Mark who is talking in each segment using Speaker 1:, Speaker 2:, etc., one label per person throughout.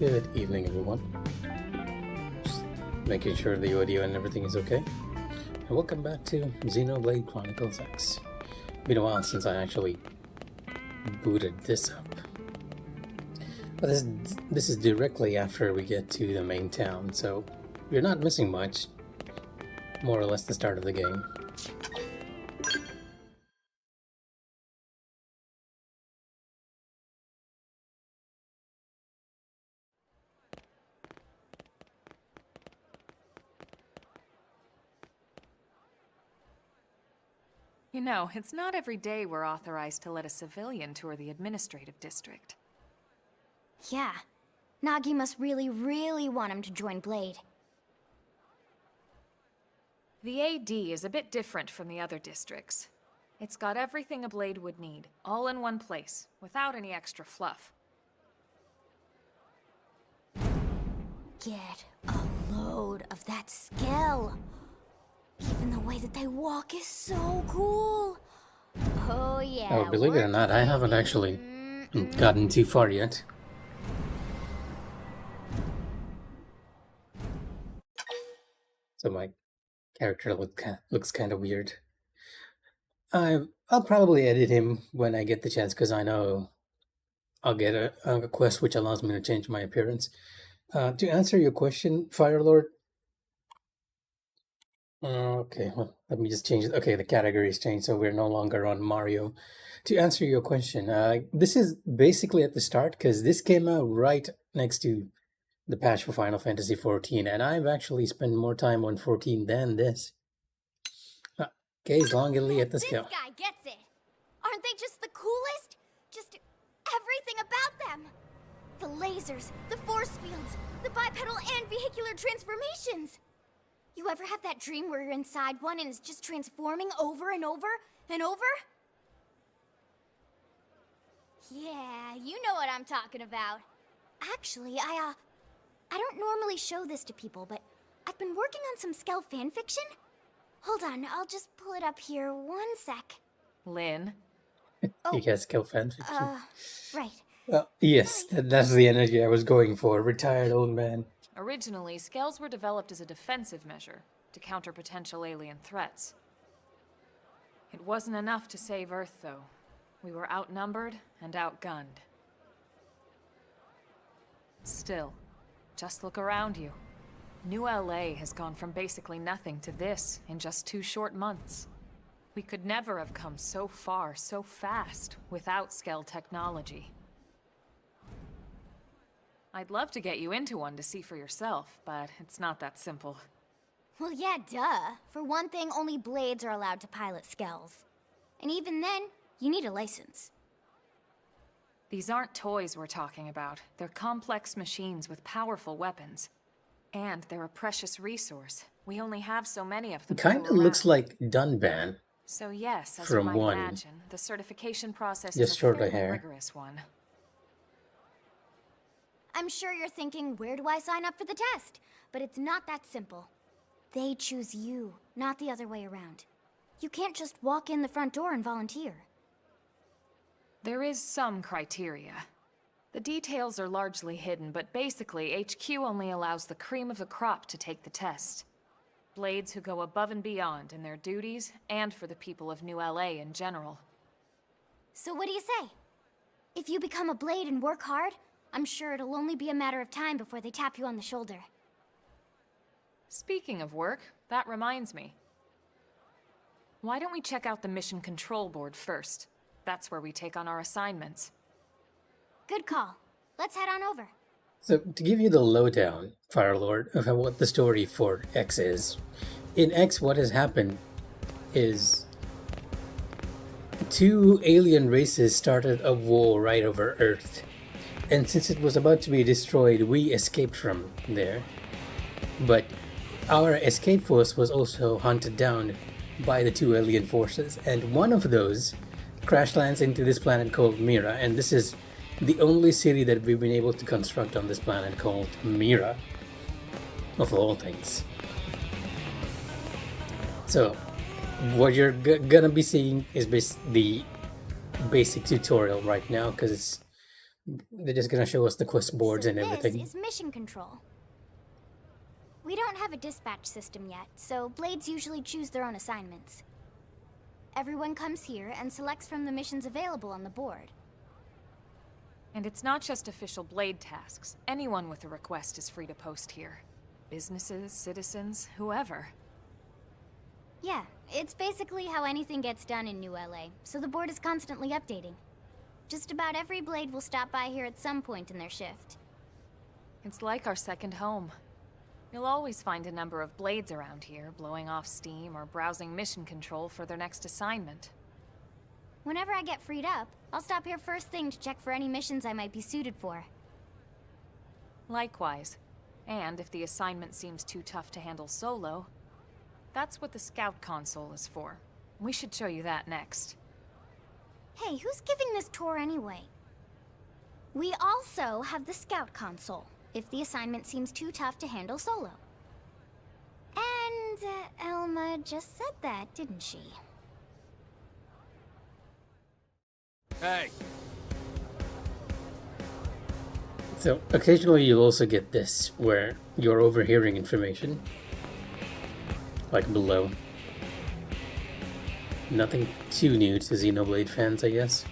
Speaker 1: Good evening, everyone. Just making sure the audio and everything is okay. And welcome back to Xenoblade Chronicles X. Been a while since I actually booted this up. But this is directly after we get to the main town, so you're not missing much. More or less the start of the game.
Speaker 2: You know, it's not every day we're authorized to let a civilian tour the administrative district.
Speaker 3: Yeah. Nagi must really, really want him to join Blade.
Speaker 2: The AD is a bit different from the other districts. It's got everything a Blade would need, all in one place, without any extra fluff.
Speaker 3: Get a load of that skill. Even the way that they walk is so cool. Oh yeah.
Speaker 1: Oh, believe it or not, I haven't actually gotten too far yet. So my character looks kind of weird. I'll probably edit him when I get the chance, because I know I'll get a quest which allows me to change my appearance. To answer your question, Firelord. Okay, well, let me just change it. Okay, the categories changed, so we're no longer on Mario. To answer your question, this is basically at the start, because this came out right next to the patch for Final Fantasy XIV, and I've actually spent more time on 14 than this. Okay, Longily at the scale.
Speaker 3: This guy gets it. Aren't they just the coolest? Just everything about them. The lasers, the force fields, the bipedal and vehicular transformations. You ever have that dream where you're inside one and it's just transforming over and over and over? Yeah, you know what I'm talking about. Actually, I don't normally show this to people, but I've been working on some Skell fanfiction. Hold on, I'll just pull it up here 1 sec.
Speaker 2: Lynn?
Speaker 1: You guys kill fanfiction.
Speaker 3: Right.
Speaker 1: Well, yes, that's the energy I was going for. Retired old man.
Speaker 2: Originally, scales were developed as a defensive measure to counter potential alien threats. It wasn't enough to save Earth, though. We were outnumbered and outgunned. Still, just look around you. New LA has gone from basically nothing to this in just 2 short months. We could never have come so far so fast without Skell technology. I'd love to get you into one to see for yourself, but it's not that simple.
Speaker 3: Well, yeah, duh. For one thing, only Blades are allowed to pilot Skells. And even then, you need a license.
Speaker 2: These aren't toys we're talking about. They're complex machines with powerful weapons. And they're a precious resource. We only have so many of them.
Speaker 1: It kind of looks like Dunban.
Speaker 2: So yes, as
Speaker 1: from
Speaker 2: you might
Speaker 1: one.
Speaker 2: imagine, the certification process
Speaker 1: Just
Speaker 2: is a
Speaker 1: shorter
Speaker 2: fairly
Speaker 1: hair.
Speaker 2: rigorous one.
Speaker 3: I'm sure you're thinking, where do I sign up for the test? But it's not that simple. They choose you, not the other way around. You can't just walk in the front door and volunteer.
Speaker 2: There is some criteria. The details are largely hidden, but basically, HQ only allows the cream of the crop to take the test. Blades who go above and beyond in their duties, and for the people of New LA in general.
Speaker 3: So what do you say? If you become a Blade and work hard, I'm sure it'll only be a matter of time before they tap you on the shoulder.
Speaker 2: Speaking of work, that reminds me. Why don't we check out the Mission Control Board first? That's where we take on our assignments.
Speaker 3: Good call. Let's head on over.
Speaker 1: So, to give you the lowdown, Firelord, of what the story for X is. In X, what has happened is 2 alien races started a war right over Earth. And since it was about to be destroyed, we escaped from there. But our escape force was also hunted down by the 2 alien forces. And one of those crash lands into this planet called Mira. And this is the only city that we've been able to construct on this planet, called Mira. Of all things. So, what you're gonna be seeing is the basic tutorial right now, because it's They're just gonna show us the quest boards
Speaker 3: So
Speaker 1: and
Speaker 3: this
Speaker 1: everything.
Speaker 3: is mission control. We don't have a dispatch system yet, so Blades usually choose their own assignments. Everyone comes here and selects from the missions available on the board.
Speaker 2: And it's not just official Blade tasks. Anyone with a request is free to post here. Businesses, citizens, whoever.
Speaker 3: Yeah, it's basically how anything gets done in New LA, so the board is constantly updating. Just about every Blade will stop by here at some point in their shift.
Speaker 2: It's like our second home. You'll always find a number of Blades around here, blowing off steam or browsing mission control for their next assignment.
Speaker 3: Whenever I get freed up, I'll stop here first thing to check for any missions I might be suited for.
Speaker 2: Likewise. And if the assignment seems too tough to handle solo, that's what the Scout console is for. We should show you that next.
Speaker 3: Hey, who's giving this tour anyway? We also have the Scout console, if the assignment seems too tough to handle solo. And Elma just said that, didn't she?
Speaker 4: Hey,
Speaker 1: So occasionally you'll also get this, where you're overhearing information. Like below. Nothing too new to Xenoblade fans, I guess.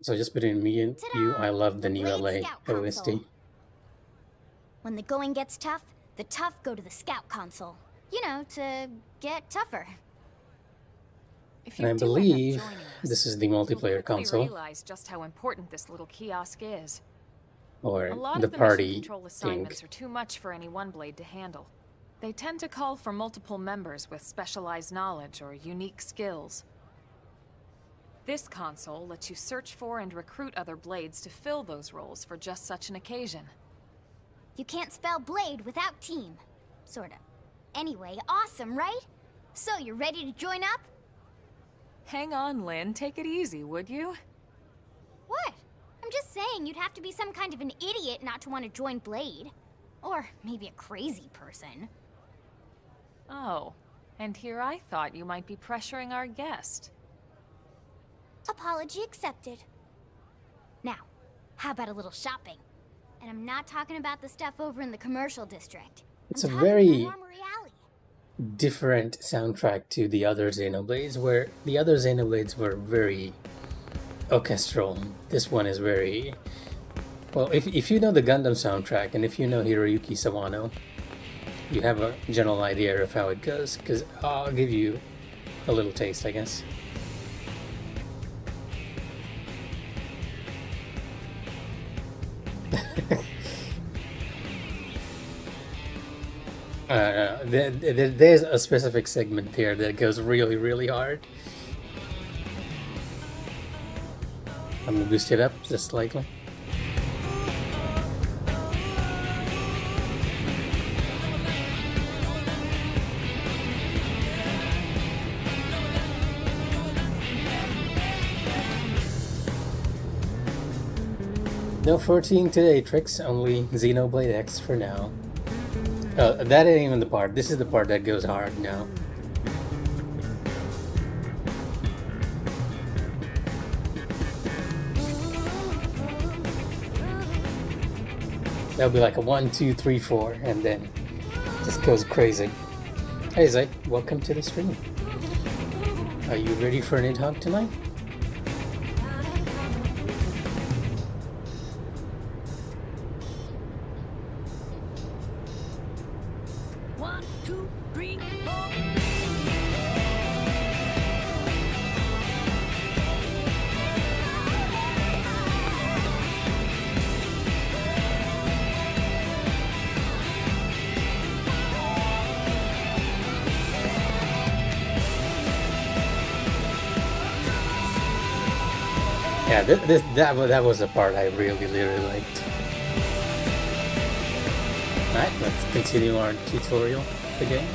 Speaker 1: So just between me and you, I love the new
Speaker 3: Blade
Speaker 1: LA
Speaker 3: Scout
Speaker 1: OST.
Speaker 3: console. When the going gets tough, the tough go to the Scout console. You know, to get tougher.
Speaker 2: If
Speaker 1: And I
Speaker 2: you do end up
Speaker 1: believe
Speaker 2: joining us,
Speaker 1: this is the
Speaker 2: you'll
Speaker 1: multiplayer
Speaker 2: quickly
Speaker 1: console,
Speaker 2: realize just how important this little kiosk is.
Speaker 1: or
Speaker 2: A lot
Speaker 1: the
Speaker 2: of the mission
Speaker 1: party
Speaker 2: control
Speaker 1: thing.
Speaker 2: assignments are too much for any one Blade to handle. They tend to call for multiple members with specialized knowledge or unique skills. This console lets you search for and recruit other Blades to fill those roles for just such an occasion.
Speaker 3: You can't spell Blade without team. Sorta. Anyway, awesome, right? So, you're ready to join up?
Speaker 2: Hang on, Lynn. Take it easy, would you?
Speaker 3: What? I'm just saying you'd have to be some kind of an idiot not to want to join Blade. Or maybe a crazy person.
Speaker 2: Oh, and here I thought you might be pressuring our guest.
Speaker 3: Apology accepted. Now, how about a little shopping? And I'm not talking about the stuff over in the commercial district.
Speaker 1: It's
Speaker 3: I'm
Speaker 1: a
Speaker 3: talking
Speaker 1: very
Speaker 3: about Armory Alley.
Speaker 1: different soundtrack to the other Xenoblades, where the other Xenoblades were very orchestral. This one is very... Well, if you know the Gundam soundtrack, and if you know Hiroyuki Sawano, you have a general idea of how it goes, because I'll give you a little taste, I guess. There's a specific segment here that goes really, really hard. I'm gonna boost it up just slightly. No 14 today, Tricks. Only Xenoblade X for now. That ain't even the part. This is the part that goes hard now. That'll be like a 1, 2, 3, 4, and then just goes crazy. Hey Zay, welcome to the stream. Are you ready for an Nidhogg tonight?
Speaker 4: one, two, three, four.
Speaker 1: Yeah, that was the part I really liked. Alright, let's continue our tutorial of the game.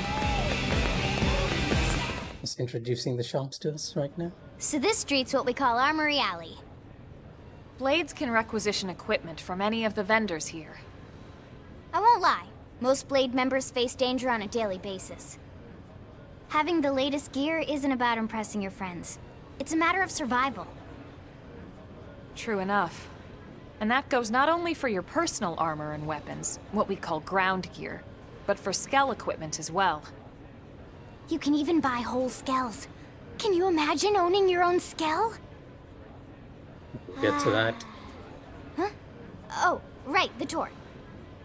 Speaker 1: Just introducing the shops to us right now.
Speaker 3: So this street's what we call Armory Alley.
Speaker 2: Blades can requisition equipment from any of the vendors here.
Speaker 3: I won't lie, most Blade members face danger on a daily basis. Having the latest gear isn't about impressing your friends. It's a matter of survival.
Speaker 2: True enough. And that goes not only for your personal armor and weapons, what we call ground gear, but for skell equipment as well.
Speaker 3: You can even buy whole skells. Can you imagine owning your own skell?
Speaker 1: Get to that.
Speaker 3: Huh? Oh, right, the tour.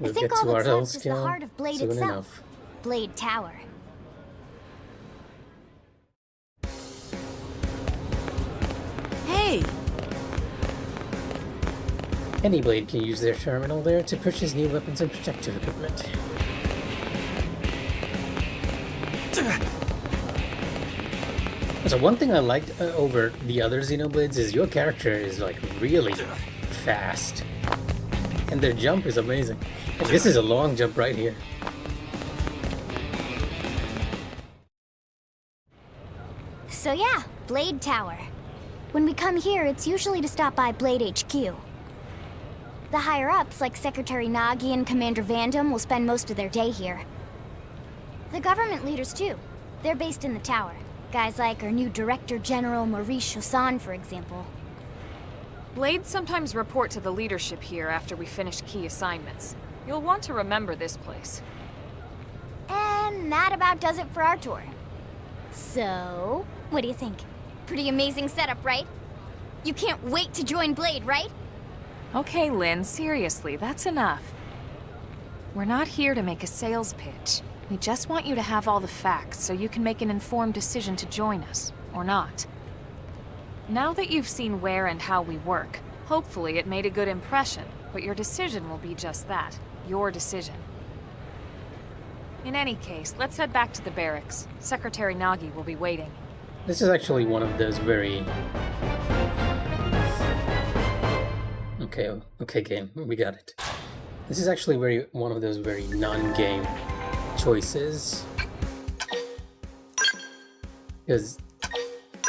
Speaker 1: We'll
Speaker 3: I think
Speaker 1: get
Speaker 3: all
Speaker 1: to our
Speaker 3: that's
Speaker 1: whole
Speaker 3: left is the
Speaker 1: skill
Speaker 3: heart of Blade
Speaker 1: soon
Speaker 3: itself.
Speaker 1: enough.
Speaker 3: Blade Tower.
Speaker 5: Hey!
Speaker 1: Any Blade can use their terminal there to purchase new weapons and protective equipment. So one thing I liked over the other Xenoblades is your character is like really fast. And their jump is amazing. And this is a long jump right here.
Speaker 3: So yeah, Blade Tower. When we come here, it's usually to stop by Blade HQ. The higher-ups, like Secretary Nagi and Commander Vandam, will spend most of their day here. The government leaders, too. They're based in the tower. Guys like our new Director General Maurice Chassan, for example.
Speaker 2: Blades sometimes report to the leadership here after we finish key assignments. You'll want to remember this place.
Speaker 3: And that about does it for our tour. So, what do you think? Pretty amazing setup, right? You can't wait to join Blade, right?
Speaker 2: Okay, Lynn, seriously, that's enough. We're not here to make a sales pitch. We just want you to have all the facts so you can make an informed decision to join us, or not. Now that you've seen where and how we work, hopefully it made a good impression, but your decision will be just that, your decision. In any case, let's head back to the barracks. Secretary Nagi will be waiting.
Speaker 1: This is actually one of those very... Okay, game, we got it. This is actually one of those very non-game choices. Because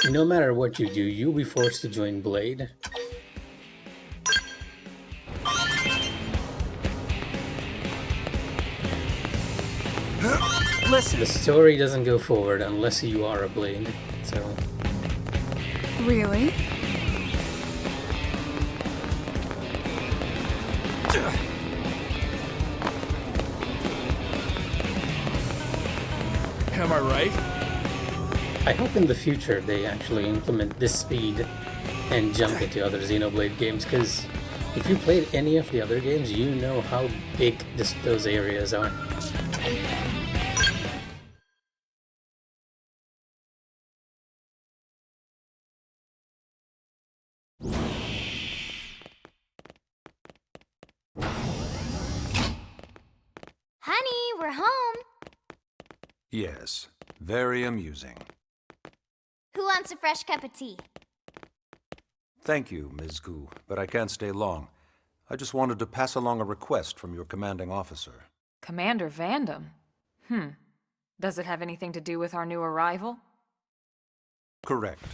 Speaker 1: no matter what you do, you'll be forced to join Blade.
Speaker 5: Listen.
Speaker 1: The story doesn't go forward unless you are a Blade, so...
Speaker 5: Really?
Speaker 4: Am I right?
Speaker 1: I hope in the future they actually implement this speed and jump into other Xenoblade games, because if you played any of the other games, you know how big those areas are.
Speaker 3: Honey, we're home.
Speaker 6: Yes, very amusing.
Speaker 3: Who wants a fresh cup of tea?
Speaker 6: Thank you, Ms. Gu, but I can't stay long. I just wanted to pass along a request from your commanding officer.
Speaker 2: Commander Vandam? Does it have anything to do with our new arrival?
Speaker 6: Correct.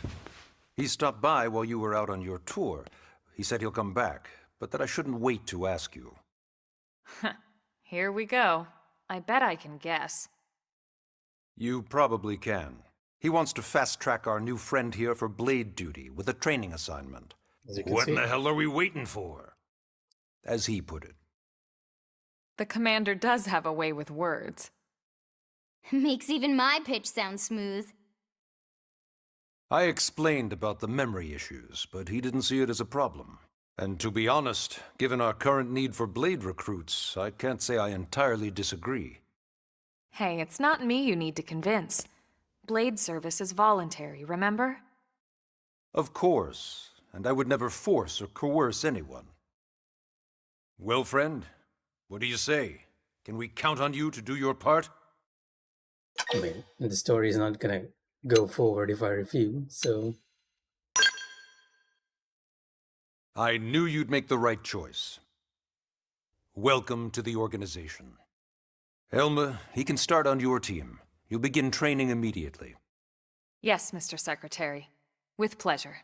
Speaker 6: He stopped by while you were out on your tour. He said he'll come back, but that I shouldn't wait to ask you.
Speaker 2: Here we go. I bet I can guess.
Speaker 6: You probably can. He wants to fast-track our new friend here for Blade duty with a training assignment.
Speaker 1: As you can
Speaker 6: What
Speaker 1: see.
Speaker 6: in the hell are we waiting for? As he put it.
Speaker 2: The commander does have a way with words.
Speaker 3: Makes even my pitch sound smooth.
Speaker 6: I explained about the memory issues, but he didn't see it as a problem. And to be honest, given our current need for Blade recruits, I can't say I entirely disagree.
Speaker 2: Hey, it's not me you need to convince. Blade service is voluntary, remember?
Speaker 6: Of course, and I would never force or coerce anyone. Well, friend, what do you say? Can we count on you to do your part?
Speaker 1: I mean, the story is not gonna go forward if I refuse, so...
Speaker 6: I knew you'd make the right choice. Welcome to the organization. Elma, he can start on your team. You'll begin training immediately.
Speaker 2: Yes, Mr. Secretary. With pleasure.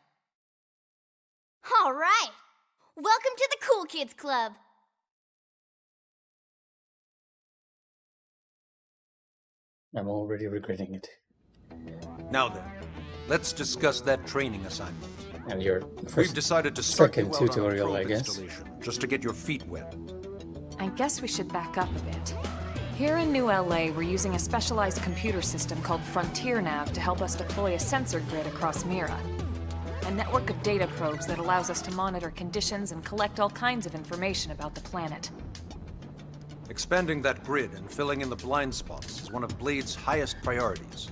Speaker 3: All right. Welcome to the Cool Kids Club.
Speaker 1: I'm already regretting it.
Speaker 6: Now then, let's discuss that training assignment.
Speaker 1: And your
Speaker 6: We've
Speaker 1: first
Speaker 6: decided to start you
Speaker 1: second
Speaker 6: out on a
Speaker 1: tutorial,
Speaker 6: probe
Speaker 1: I guess.
Speaker 6: installation, just to get your feet wet.
Speaker 2: I guess we should back up a bit. Here in New LA, we're using a specialized computer system called Frontier Nav to help us deploy a sensor grid across Mira. A network of data probes that allows us to monitor conditions and collect all kinds of information about the planet.
Speaker 6: Expanding that grid and filling in the blind spots is one of Blade's highest priorities.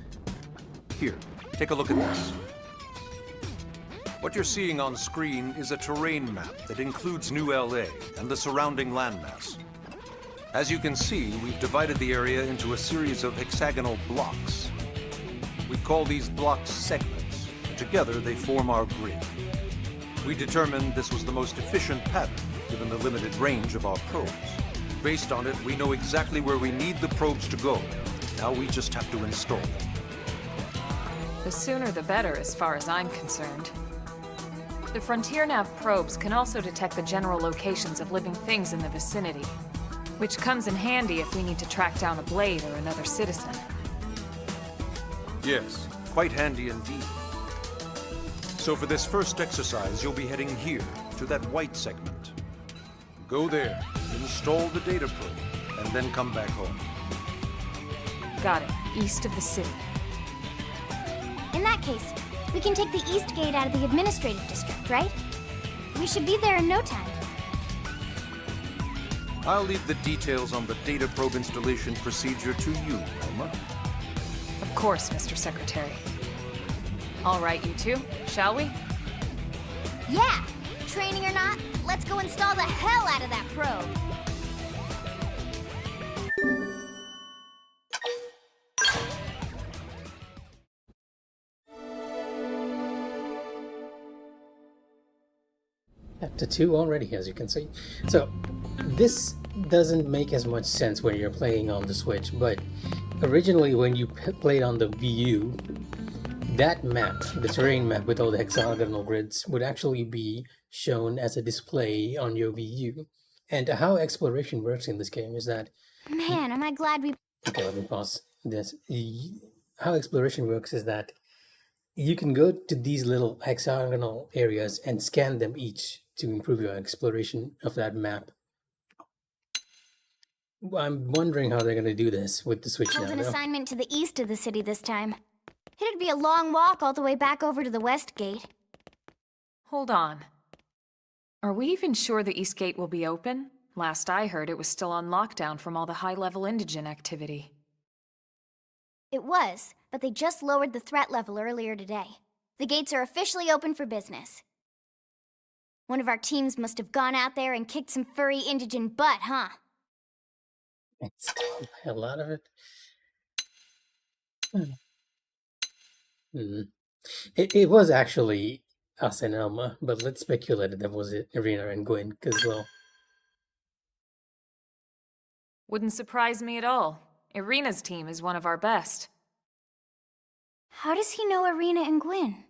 Speaker 6: Here, take a look at this. What you're seeing on screen is a terrain map that includes New LA and the surrounding landmass. As you can see, we've divided the area into a series of hexagonal blocks. We call these blocks segments. Together, they form our grid. We determined this was the most efficient pattern, given the limited range of our probes. Based on it, we know exactly where we need the probes to go. Now we just have to install them.
Speaker 2: The sooner the better, as far as I'm concerned. The Frontier Nav probes can also detect the general locations of living things in the vicinity, which comes in handy if we need to track down a Blade or another citizen.
Speaker 6: Yes, quite handy indeed. So for this first exercise, you'll be heading here, to that white segment. Go there, install the data probe, and then come back home.
Speaker 2: Got it. East of the city.
Speaker 3: In that case, we can take the East Gate out of the administrative district, right? We should be there in no time.
Speaker 6: I'll leave the details on the data probe installation procedure to you, Elma.
Speaker 2: Of course, Mr. Secretary. All right, you two, shall we?
Speaker 3: Yeah! Training or not, let's go install the hell out of that probe!
Speaker 1: Chapter 2 already, as you can see. So, this doesn't make as much sense when you're playing on the Switch, but originally when you played on the Wii U, that map, the terrain map with all the hexagonal grids, would actually be shown as a display on your Wii U. And how exploration works in this game is that...
Speaker 3: Man, am I glad we...
Speaker 1: Okay, let me pause this. How exploration works is that you can go to these little hexagonal areas and scan them each to improve your exploration of that map. I'm wondering how they're going to do this with the Switch
Speaker 3: Hold
Speaker 1: now,
Speaker 3: an
Speaker 1: though.
Speaker 3: assignment to the east of the city this time. It'd be a long walk all the way back over to the West Gate.
Speaker 2: Hold on. Are we even sure the East Gate will be open? Last I heard, it was still on lockdown from all the high-level indigen activity.
Speaker 3: It was, but they just lowered the threat level earlier today. The gates are officially open for business. One of our teams must have gone out there and kicked some furry indigen butt, huh?
Speaker 1: Install the hell out of it. It was actually us and Elma, but let's speculate that was it, Irina and Gwen, because, well...
Speaker 2: Wouldn't surprise me at all. Irina's team is one of our best.
Speaker 3: How does he know Irina and Gwyn?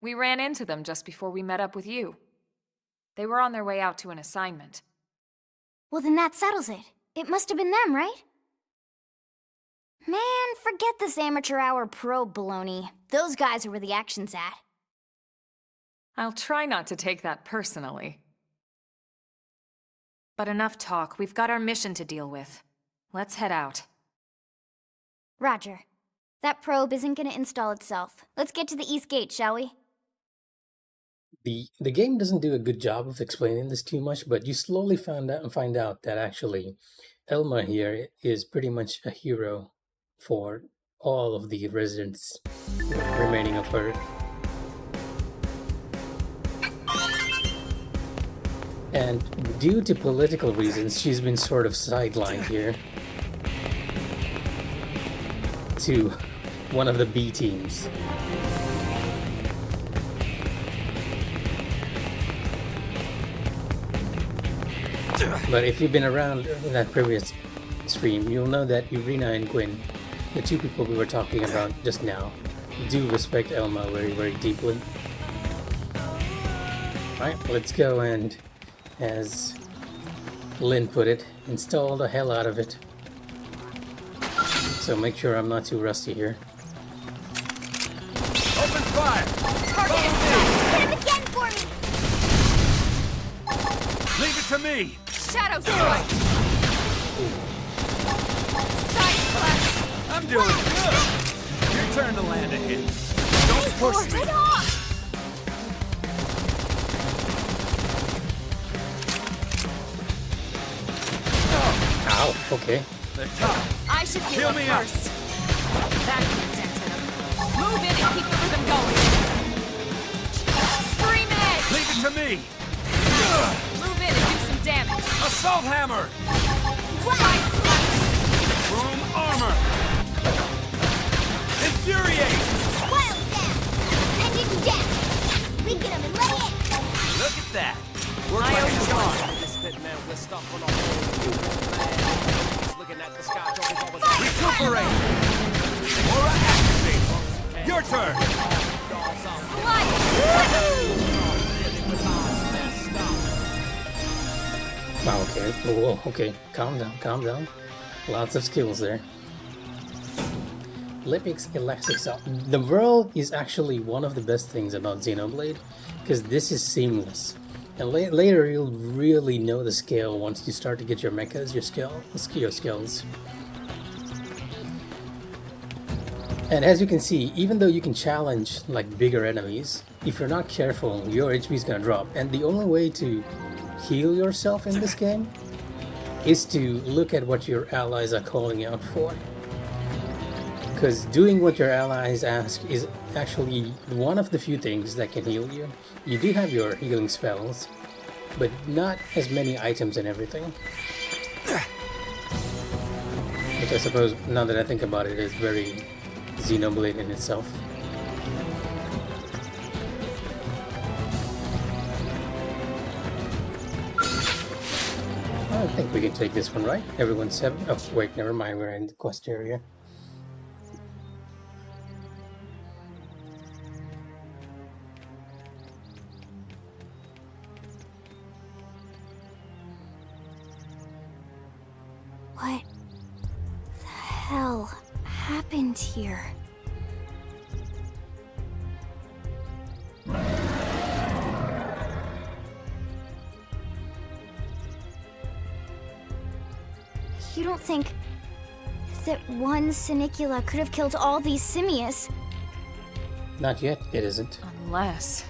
Speaker 2: We ran into them just before we met up with you. They were on their way out to an assignment.
Speaker 3: Well, then that settles it. It must have been them, right? Man, forget this amateur hour probe baloney. Those guys are where the action's at.
Speaker 2: I'll try not to take that personally. But enough talk. We've got our mission to deal with. Let's head out.
Speaker 3: Roger. That probe isn't gonna install itself. Let's get to the East Gate, shall we?
Speaker 1: The game doesn't do a good job of explaining this too much, but you slowly find out that actually Elma here is pretty much a hero for all of the residents remaining of Earth. And due to political reasons, she's been sort of sidelined here to one of the B teams. But if you've been around in that previous stream, you'll know that Irina and Gwyn, the two people we were talking about just now, do respect Elma very, very deeply. Alright, let's go and, as Lynn put it, install the hell out of it. So make sure I'm not too rusty here.
Speaker 4: me!
Speaker 2: Shadow Strike! Side Slash!
Speaker 4: I'm doing good! Your turn to land a hit. Don't push me!
Speaker 3: Right off!
Speaker 1: Ow, okay.
Speaker 4: They're tough.
Speaker 2: I should heal
Speaker 4: Heal
Speaker 2: up
Speaker 4: me up.
Speaker 2: first. That dented him. Move in and keep the rhythm going. Scream Edge!
Speaker 4: Leave it to me!
Speaker 2: Move in and do some damage.
Speaker 4: Assault hammer!
Speaker 2: Side Slash!
Speaker 4: Chrome armor! Infuriate!
Speaker 3: Wild Dash! Ending Dash! We get him and lay it!
Speaker 4: Look at that! We're
Speaker 2: I
Speaker 4: like
Speaker 2: own
Speaker 4: a
Speaker 2: the
Speaker 4: charm. Recuperate! Aura activate! Your turn!
Speaker 1: Wow, okay. Whoa, okay. Calm down, calm down. Lots of skills there. Lipix Elastic Saw. The world is actually one of the best things about Xenoblade, because this is seamless. And later you'll really know the scale once you start to get your mechas, your skills. And as you can see, even though you can challenge like bigger enemies, if you're not careful, your HP is gonna drop. And the only way to heal yourself in this game is to look at what your allies are calling out for. Because doing what your allies ask is actually one of the few things that can heal you. You do have your healing spells, but not as many items and everything. Which I suppose, now that I think about it, is very Xenoblade in itself. I think we can take this one, right? Everyone's 7. Oh, wait, never mind, we're in the quest area.
Speaker 3: What the hell happened here? You don't think that one Sinicula could have killed all these simius?
Speaker 1: Not yet, it isn't.
Speaker 2: Unless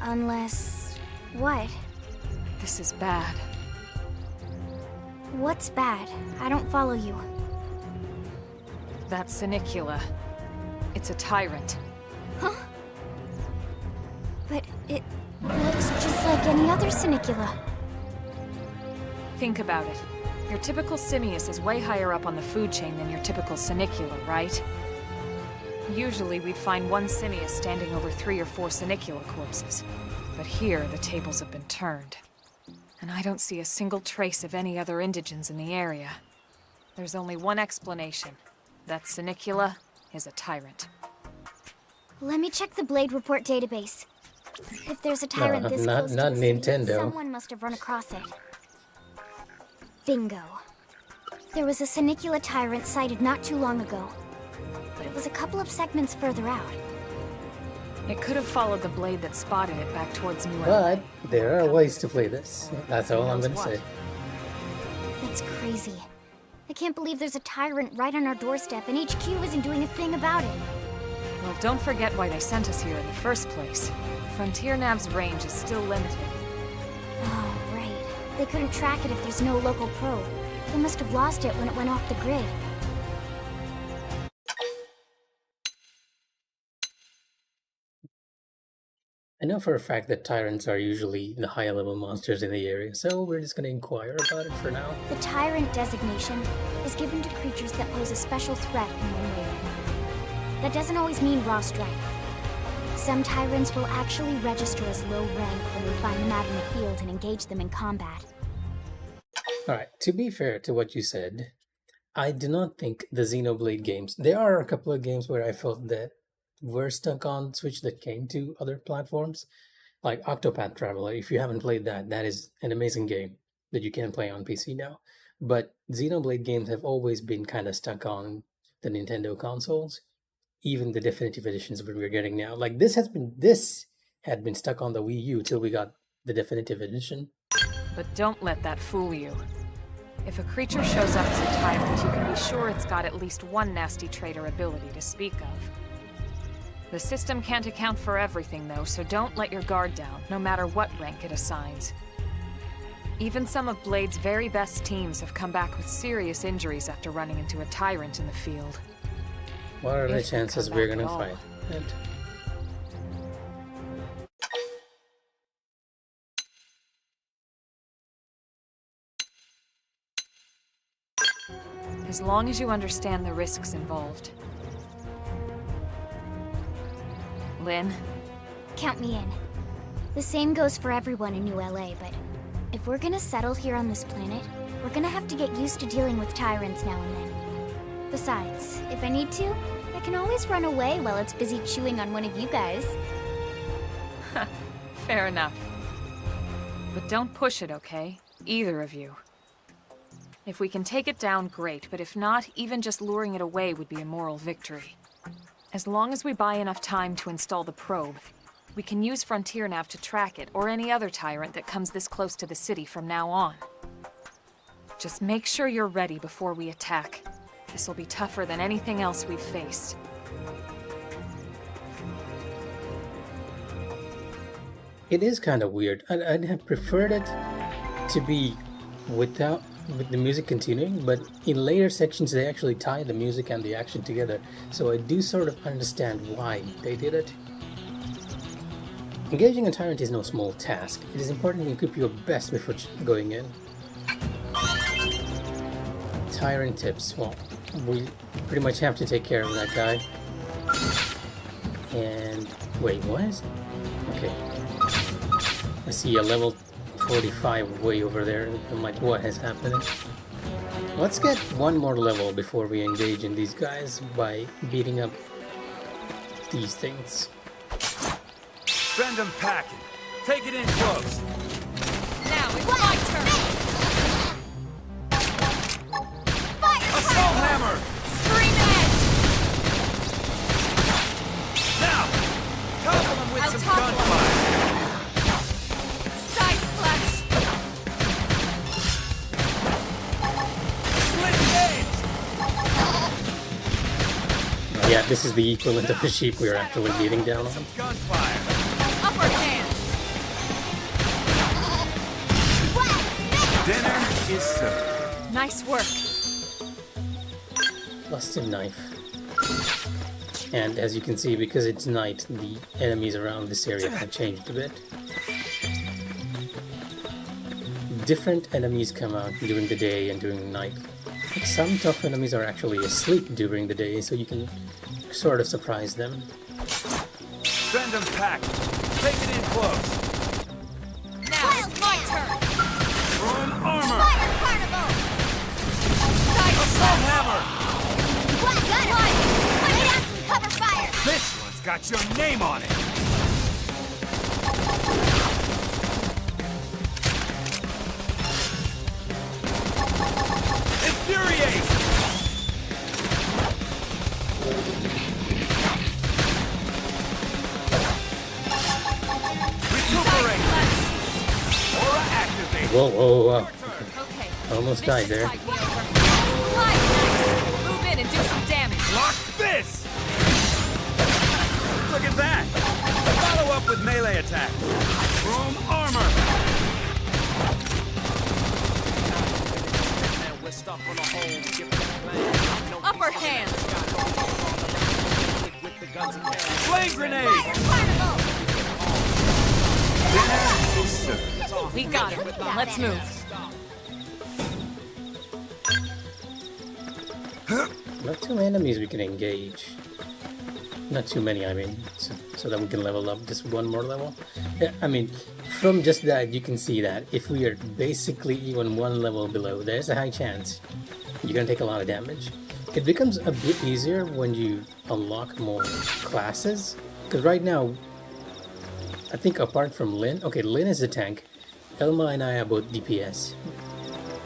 Speaker 3: Unless... what?
Speaker 2: this is bad.
Speaker 3: What's bad? I don't follow you.
Speaker 2: That Sinicula. It's a tyrant.
Speaker 3: Huh? But it looks just like any other Sinicula.
Speaker 2: Think about it. Your typical simius is way higher up on the food chain than your typical Sinicula, right? Usually we'd find one simius standing over 3 or 4 Sinicula corpses. But here, the tables have been turned. And I don't see a single trace of any other indigents in the area. There's only one explanation. That Sinicula is a tyrant.
Speaker 3: Let me check the Blade Report database. If there's a tyrant this
Speaker 1: not
Speaker 3: close to the city,
Speaker 1: Nintendo.
Speaker 3: someone must have run across it. Bingo. There was a Sinicula tyrant sighted not too long ago, but it was a couple of segments further out.
Speaker 2: It could have followed the blade that spotted it back towards New Emmen.
Speaker 1: But there are ways to play this. That's all I'm gonna say.
Speaker 3: That's crazy. I can't believe there's a tyrant right on our doorstep and HQ isn't doing a thing about it.
Speaker 2: Well, don't forget why they sent us here in the first place. Frontier Nav's range is still limited.
Speaker 3: Oh, right. They couldn't track it if there's no local probe. They must have lost it when it went off the grid.
Speaker 1: I know for a fact that tyrants are usually the higher level monsters in the area, so we're just gonna inquire about it for now.
Speaker 3: The tyrant designation is given to creatures that pose a special threat in one way or another. That doesn't always mean raw strength. Some tyrants will actually register as low rank when we find them out in the field and engage them in combat.
Speaker 1: Alright, to be fair to what you said, I do not think the Xenoblade games, there are a couple of games where I felt that were stuck on Switch that came to other platforms, like Octopath Traveler. If you haven't played that, that is an amazing game that you can play on PC now. But Xenoblade games have always been kind of stuck on the Nintendo consoles, even the definitive editions that we're getting now. Like this had been stuck on the Wii U till we got the definitive edition.
Speaker 2: But don't let that fool you. If a creature shows up as a tyrant, you can be sure it's got at least one nasty trait or ability to speak of. The system can't account for everything, though, so don't let your guard down, no matter what rank it assigns. Even some of Blade's very best teams have come back with serious injuries after running into a tyrant in the field.
Speaker 1: What are the
Speaker 2: If they
Speaker 1: chances
Speaker 2: come
Speaker 1: we're
Speaker 2: back
Speaker 1: gonna
Speaker 2: at all.
Speaker 1: fight it?
Speaker 2: As long as you understand the risks involved. Lynn?
Speaker 3: Count me in. The same goes for everyone in New LA, but if we're gonna settle here on this planet, we're gonna have to get used to dealing with tyrants now and then. Besides, if I need to, I can always run away while it's busy chewing on one of you guys.
Speaker 2: Fair enough. But don't push it, okay? Either of you. If we can take it down, great, but if not, even just luring it away would be a moral victory. As long as we buy enough time to install the probe, we can use Frontier Nav to track it, or any other tyrant that comes this close to the city from now on. Just make sure you're ready before we attack. This'll be tougher than anything else we've faced.
Speaker 1: It is kind of weird. I'd have preferred it to be with the music continuing, but in later sections they actually tie the music and the action together, so I do sort of understand why they did it. Engaging a tyrant is no small task. It is important to equip your best before going in. Tyrant tips. Well, we pretty much have to take care of that guy. And wait, what? Okay. I see a level 45 way over there. I'm like, what is happening? Let's get one more level before we engage in these guys by beating up these things.
Speaker 4: Send them packing. Take it in close.
Speaker 2: Now it's my turn!
Speaker 4: Assault hammer!
Speaker 2: Scream edge!
Speaker 4: Now! Toggle them with
Speaker 2: I'll
Speaker 4: some
Speaker 2: toggle 'em.
Speaker 4: gunfire!
Speaker 2: Side slash!
Speaker 4: Split edge!
Speaker 1: Yeah, this is the equivalent of the sheep we're actually beating down on.
Speaker 4: Some gunfire!
Speaker 2: Upper hand!
Speaker 4: Dinner is served.
Speaker 2: Nice work.
Speaker 1: Busted knife. And as you can see, because it's night, the enemies around this area have changed a bit. Different enemies come out during the day and during the night. Like some tough enemies are actually asleep during the day, so you can sort of surprise them.
Speaker 4: Send them packing. Take it in close.
Speaker 2: Now it's my turn!
Speaker 4: Run armor!
Speaker 3: Fire Carnival!
Speaker 2: Side
Speaker 4: Assault
Speaker 2: slash!
Speaker 4: hammer!
Speaker 3: Got it! Put down some cover fire!
Speaker 4: This one's got your name on it! Infuriate! Recuperate! Aura activate!
Speaker 1: Whoa, whoa, whoa.
Speaker 2: Okay.
Speaker 1: Almost
Speaker 2: this
Speaker 1: died
Speaker 2: should
Speaker 1: there.
Speaker 2: tide me over. Slide knife! Move in and do some damage.
Speaker 4: Block this! Look at that! Follow up with melee attack. Chrome armor!
Speaker 2: Upper hand!
Speaker 4: Flame grenade!
Speaker 3: Fire Carnival!
Speaker 4: Dinner is served.
Speaker 2: We got him. Let's move.
Speaker 1: Not too many enemies we can engage. Not too many, I mean, so that we can level up just one more level. Yeah, I mean, from just that, you can see that if we are basically even one level below, there's a high chance you're gonna take a lot of damage. It becomes a bit easier when you unlock more classes, because right now, I think apart from Lynn, okay, Lynn is a tank, Elma and I are both DPS,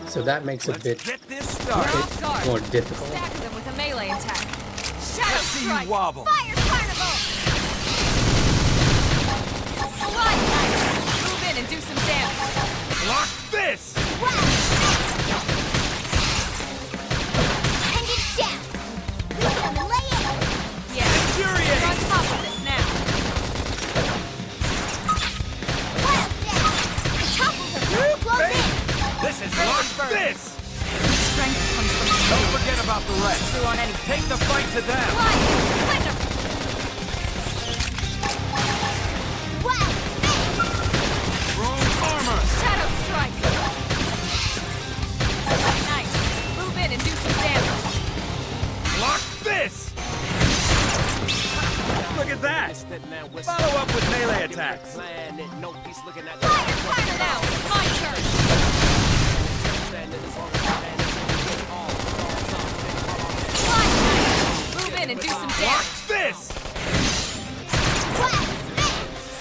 Speaker 1: so that makes a
Speaker 4: Let's
Speaker 1: bit
Speaker 4: get this
Speaker 2: We're
Speaker 4: started.
Speaker 2: off guard.
Speaker 1: more difficult.
Speaker 2: Stack them with a melee attack. Shadow
Speaker 4: Let's see
Speaker 2: strike.
Speaker 4: you wobble.
Speaker 3: Fire Carnival!
Speaker 2: Slide knife. Move in and do some damage.
Speaker 4: Block this! is lock this!
Speaker 2: Strength comes from the
Speaker 4: Don't forget about the rest.
Speaker 2: true on anything.
Speaker 4: Take the fight to them!
Speaker 3: Wow!
Speaker 4: Chrome armor!
Speaker 2: Shadow strike! Nice. Move in and do some damage.
Speaker 4: Lock this! Look at that! Follow up with melee attacks.
Speaker 2: Fire Carnival! Now, my turn! Slide knife! Move in and do some
Speaker 4: Lock
Speaker 2: damage.
Speaker 4: this!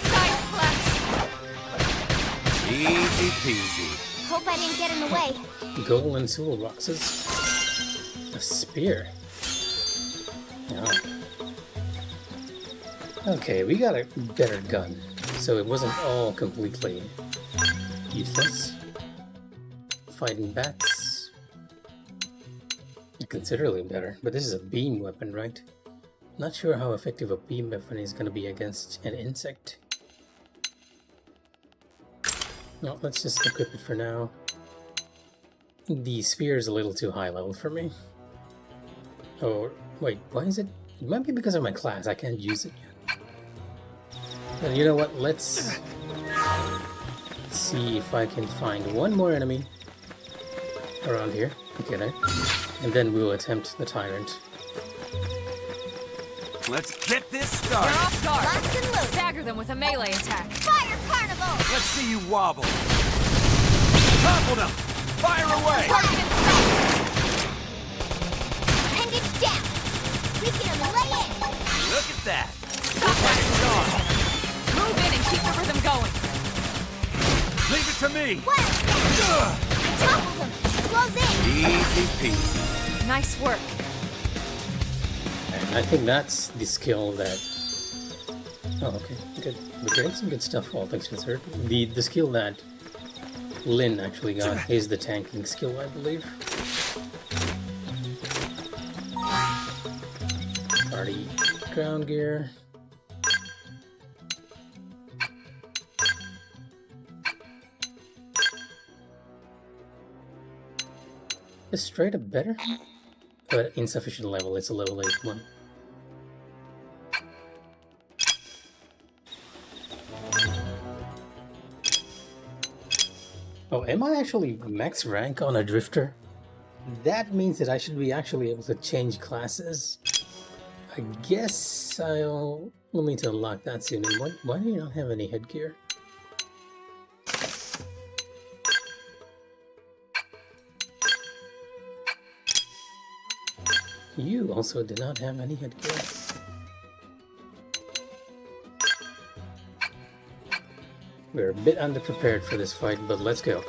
Speaker 2: Side flash!
Speaker 6: Easy peasy.
Speaker 3: Hope I didn't get in the way.
Speaker 1: Gold and Soul Roxas. A spear. Oh. Okay, we got a better gun, so it wasn't all completely useless. Fighting bats. Considerably better, but this is a beam weapon, right? Not sure how effective a beam weapon is going to be against an insect. No, let's just equip it for now. The spear is a little too high level for me. Oh, wait, why is it? It might be because of my class, I can't use it yet. And you know what, let's see if I can find one more enemy around here. Okay, there. And then we'll attempt the tyrant.
Speaker 4: Let's get this
Speaker 2: You're
Speaker 4: started.
Speaker 2: off guard.
Speaker 3: Locked and loaded.
Speaker 2: Stagger them with a melee attack.
Speaker 3: Fire Carnival!
Speaker 4: Let's see you wobble. Topple them! Fire away!
Speaker 2: Target in sight.
Speaker 3: And it's down! We can lay in!
Speaker 4: Look at that!
Speaker 2: Stop that.
Speaker 4: Gone.
Speaker 2: Move in and keep the rhythm going.
Speaker 4: Leave it to me!
Speaker 3: Wild
Speaker 4: Ugh.
Speaker 3: Topple them! Close in!
Speaker 6: Easy peasy.
Speaker 2: Nice work.
Speaker 1: And I think that's the skill that... Oh, okay, good. We're getting some good stuff, all things considered. The skill that Lynn actually got is the tanking skill, I believe. Party ground gear. Is straight up better? But insufficient level, it's a level 8 one. Oh, am I actually max rank on a drifter? That means that I should be actually able to change classes. I guess we'll need to unlock that soon. And why do you not have any headgear? You also did not have any headgear. We're a bit underprepared for this fight, but let's go.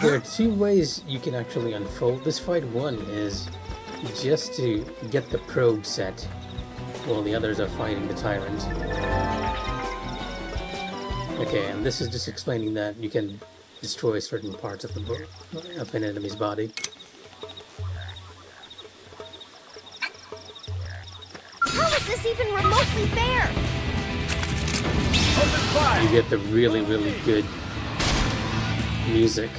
Speaker 1: There are two ways you can actually unfold this fight. One is just to get the probe set while the others are fighting the tyrant. Okay, and this is just explaining that you can destroy certain parts of of an enemy's body.
Speaker 3: How is this even remotely fair?
Speaker 4: Open fire!
Speaker 1: You get the really, really good music.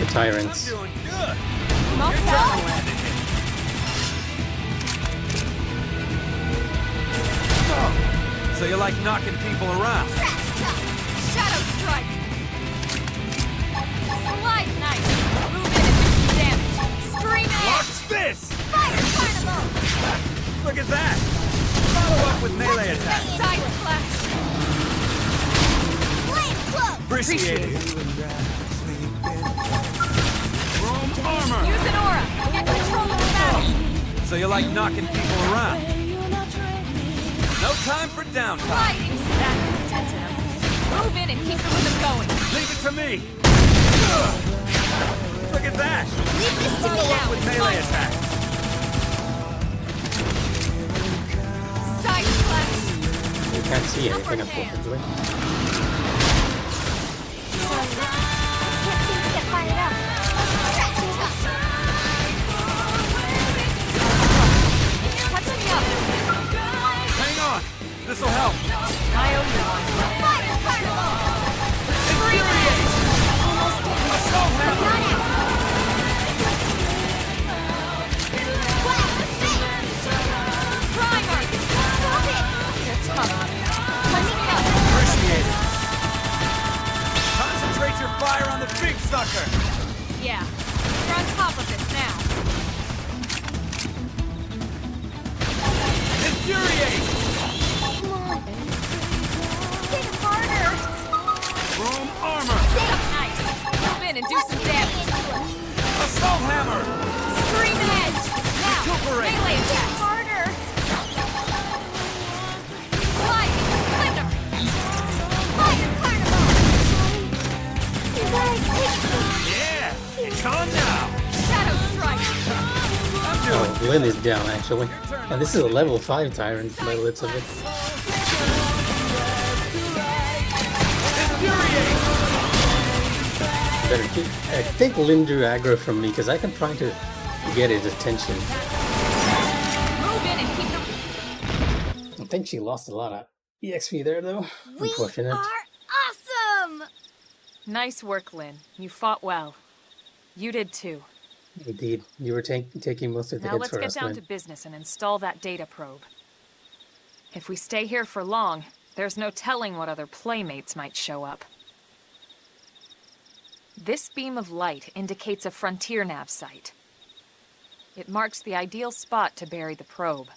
Speaker 1: The tyrants.
Speaker 4: I'm doing good!
Speaker 2: Come
Speaker 4: Your
Speaker 2: on,
Speaker 4: turn
Speaker 2: fella.
Speaker 4: to land it. Oh, so you like knocking people around?
Speaker 3: Trash talk!
Speaker 2: Shadow strike. Slide knife. Move in and do some damage. Scream
Speaker 4: Watch
Speaker 2: edge.
Speaker 4: this!
Speaker 3: Fire Carnival!
Speaker 4: Look at that! Follow up with melee attacks.
Speaker 2: Side flash.
Speaker 3: Flame cloak!
Speaker 4: Appreciate it. Chrome armor!
Speaker 2: Use an aura. Get control of the battle.
Speaker 4: So you like knocking people around? No time for downtime.
Speaker 2: Sliding stack. Move in and keep the rhythm going.
Speaker 4: Leave it to me. Ugh. Look at that!
Speaker 3: Leave this to
Speaker 4: Follow
Speaker 3: me
Speaker 4: up
Speaker 3: now!
Speaker 4: with melee attacks.
Speaker 2: Side flash.
Speaker 1: You can't see anything,
Speaker 2: Upper hand.
Speaker 1: unfortunately.
Speaker 3: Can't seem to get fired up. Trash talk!
Speaker 2: Touch me up.
Speaker 4: Hang on. This'll help.
Speaker 2: I owe you one.
Speaker 3: Fire Carnival!
Speaker 4: Skull hammer!
Speaker 2: Scream edge! Now,
Speaker 4: Recuperate.
Speaker 2: melee attack!
Speaker 3: Harder!
Speaker 2: Lightning splendor!
Speaker 3: Fire carnival! You guys,
Speaker 4: Yeah! It's on now!
Speaker 2: Shadow strike!
Speaker 4: I'm doing
Speaker 1: Oh, Lynn is down actually. And this is a level 5 tyrant by the looks of it.
Speaker 4: infuriating!
Speaker 1: Better keep. I think Lynn drew aggro from me because I can try to get his attention.
Speaker 2: Move in and keep the...
Speaker 1: I think she lost a lot of EXP there though.
Speaker 3: we
Speaker 1: Unfortunate.
Speaker 3: are awesome!
Speaker 2: Nice work, Lynn. You fought well. You did too.
Speaker 1: Indeed, you were taking most of the
Speaker 2: Now
Speaker 1: hits
Speaker 2: let's
Speaker 1: for
Speaker 2: get
Speaker 1: us,
Speaker 2: down
Speaker 1: Lynn.
Speaker 2: to business and install that data probe. If we stay here for long, there's no telling what other playmates might show up. This beam of light indicates a frontier nav site. It marks the ideal spot to bury the probe.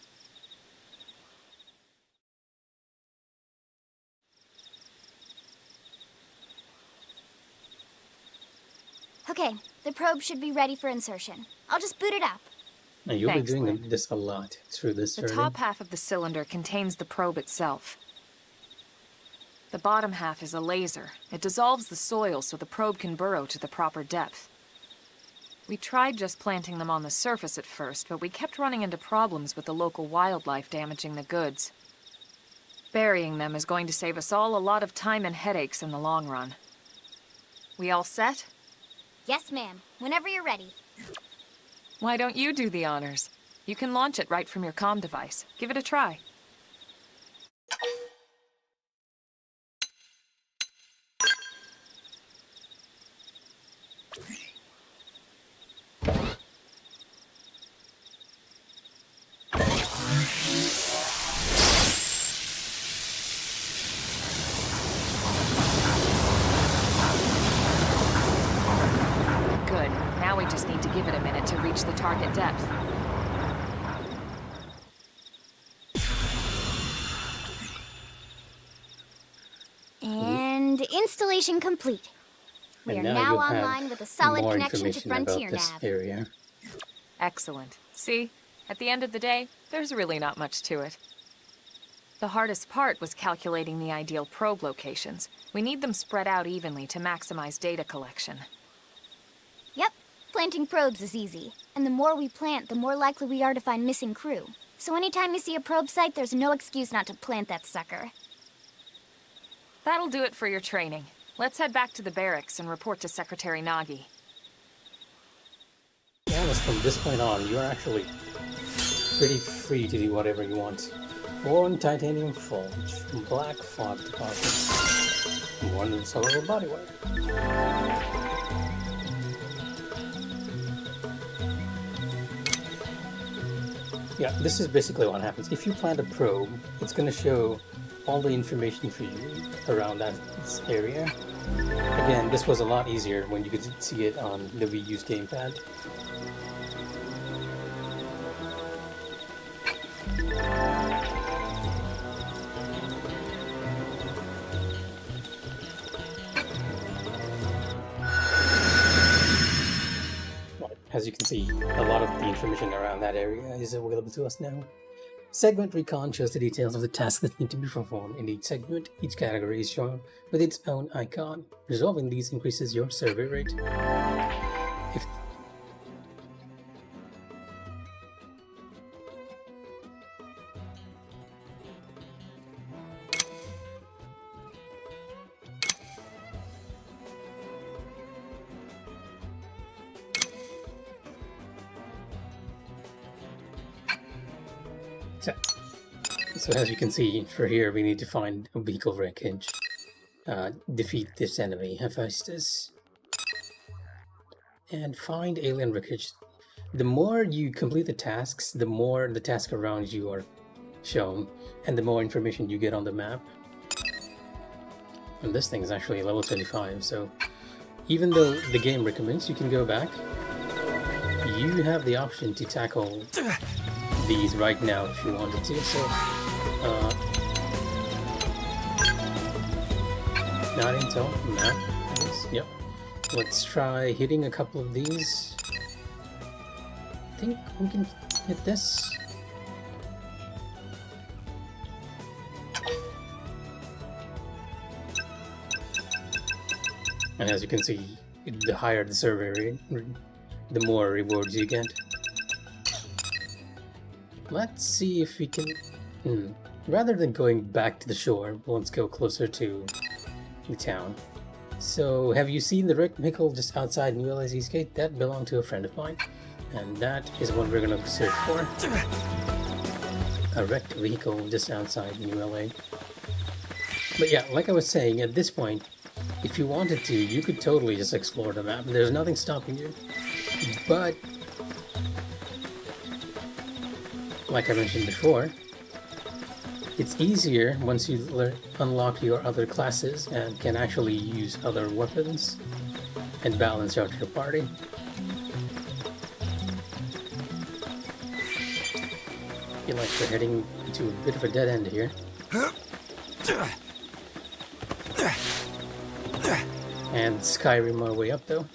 Speaker 3: Okay, the probe should be ready for insertion. I'll just boot it up.
Speaker 1: Now, you'll
Speaker 2: Thanks,
Speaker 1: be doing
Speaker 2: Lynn.
Speaker 1: this a lot through this
Speaker 2: The
Speaker 1: journey.
Speaker 2: top half of the cylinder contains the probe itself. The bottom half is a laser. It dissolves the soil so the probe can burrow to the proper depth. We tried just planting them on the surface at first, but we kept running into problems with the local wildlife damaging the goods. Burying them is going to save us all a lot of time and headaches in the long run. We all set?
Speaker 3: Yes, ma'am. Whenever you're ready.
Speaker 2: Why don't you do the honors? You can launch it right from your comm device. Give it a try. Good. Now we just need to give it a minute to reach the target depth.
Speaker 3: And installation complete. We
Speaker 1: And
Speaker 3: are
Speaker 1: now
Speaker 3: now
Speaker 1: you'll have
Speaker 3: online with a solid
Speaker 1: more
Speaker 3: connection to
Speaker 1: information about
Speaker 3: Frontier
Speaker 1: this
Speaker 3: Nav.
Speaker 1: area.
Speaker 2: Excellent. See? At the end of the day, there's really not much to it. The hardest part was calculating the ideal probe locations. We need them spread out evenly to maximize data collection.
Speaker 3: Yep, planting probes is easy. And the more we plant, the more likely we are to find missing crew. So anytime you see a probe site, there's no excuse not to plant that sucker.
Speaker 2: That'll do it for your training. Let's head back to the barracks and report to Secretary Nagi.
Speaker 1: Alice, from this point on, you're actually pretty free to do whatever you want. Worn titanium forge, black fog deposits, one solar bodywork. Yeah, this is basically what happens. If you plant a probe, it's going to show all the information for you around that area. Again, this was a lot easier when you could see it on the Wii U's gamepad. As you can see, a lot of the information around that area is available to us now. Segment Recon shows the details of the tasks that need to be performed in each segment. Each category is shown with its own icon. Resolving these increases your survey rate. If So as you can see, for here we need to find a vehicle wreckage, defeat this enemy, Hephaestus, and find alien wreckage. The more you complete the tasks, the more the tasks around you are shown, and the more information you get on the map. And this thing is actually level 25, so even though the game recommends you can go back, you have the option to tackle these right now if you wanted to. So not until now, I guess. Yep. Let's try hitting a couple of these. think we can hit this. And as you can see, the higher the survey rate, the more rewards you get. Let's see if we can... Rather than going back to the shore, let's go closer to the town. So, have you seen the wrecked vehicle just outside New LA's East Gate? That belonged to a friend of mine. And that is what we're gonna search for. A wrecked vehicle just outside New LA. But yeah, like I was saying, at this point, if you wanted to, you could totally just explore the map. There's nothing stopping you. But, like I mentioned before, it's easier once you unlock your other classes and can actually use other weapons and balance out your party. I feel like we're heading into a bit of a dead end here. And Skyrim our way up though.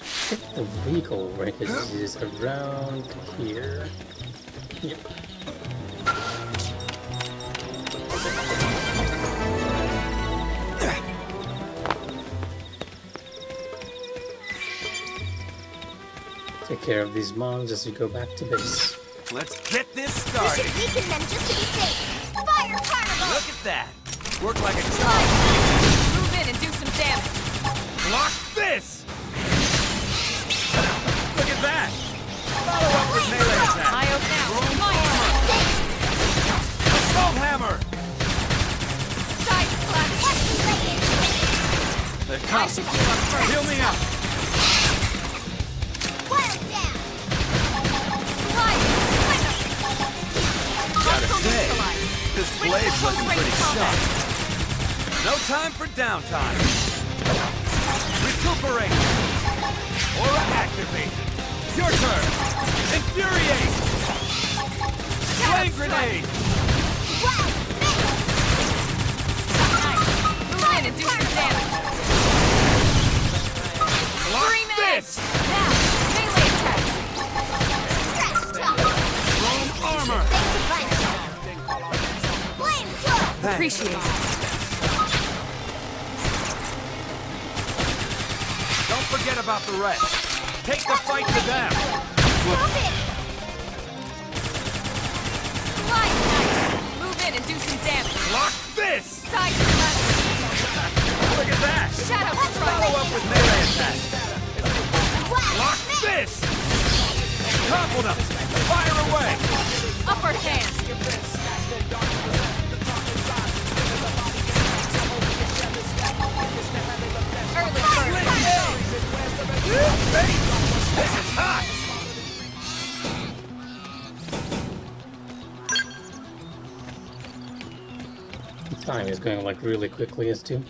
Speaker 1: I think the vehicle wreckage is around here. Yep. Take care of these mobs as we go back to base.
Speaker 4: Let's get this
Speaker 3: We
Speaker 4: started.
Speaker 3: should weaken them just to be safe. Fire Carnival!
Speaker 4: Look at that. Work like a charm.
Speaker 2: Move in and do some damage.
Speaker 4: Block this! Look at that! Follow up with melee attack.
Speaker 2: High oak now.
Speaker 4: Room
Speaker 2: My
Speaker 4: Assault hammer!
Speaker 2: side slash.
Speaker 4: They're
Speaker 2: I
Speaker 4: coming.
Speaker 2: should heal up first.
Speaker 4: Heal me up.
Speaker 3: Wild down!
Speaker 2: Slide.
Speaker 4: Gotta
Speaker 2: Hostile
Speaker 4: say,
Speaker 2: neutralized.
Speaker 4: this
Speaker 2: Switch
Speaker 4: blade's
Speaker 2: to close
Speaker 4: looking
Speaker 2: range
Speaker 4: pretty
Speaker 2: combat.
Speaker 4: sharp. No time for downtime. Recuperate. Aura activate. Your turn. Infuriate. Flame grenade.
Speaker 3: Wild spin!
Speaker 2: Nice. Move in and do some damage.
Speaker 4: Block
Speaker 2: Scream it.
Speaker 4: this.
Speaker 2: Now, melee attack.
Speaker 3: Trash talk!
Speaker 4: Chrome armor.
Speaker 3: Thanks to Rhino. Flame throw!
Speaker 2: Appreciate it.
Speaker 4: Don't forget about the rest. Take the fight to them.
Speaker 3: Stop it!
Speaker 2: Slide. Nice. Move in and do some damage.
Speaker 4: Block this.
Speaker 2: Side slash.
Speaker 4: Look at that.
Speaker 2: Shadow
Speaker 4: Follow
Speaker 2: strike.
Speaker 4: up with melee attack.
Speaker 3: Wild
Speaker 4: Block
Speaker 3: spin!
Speaker 4: this. Topple them. Fire away.
Speaker 2: Upper hand. Early bird.
Speaker 4: This is hot.
Speaker 1: Time is going like really quickly as to.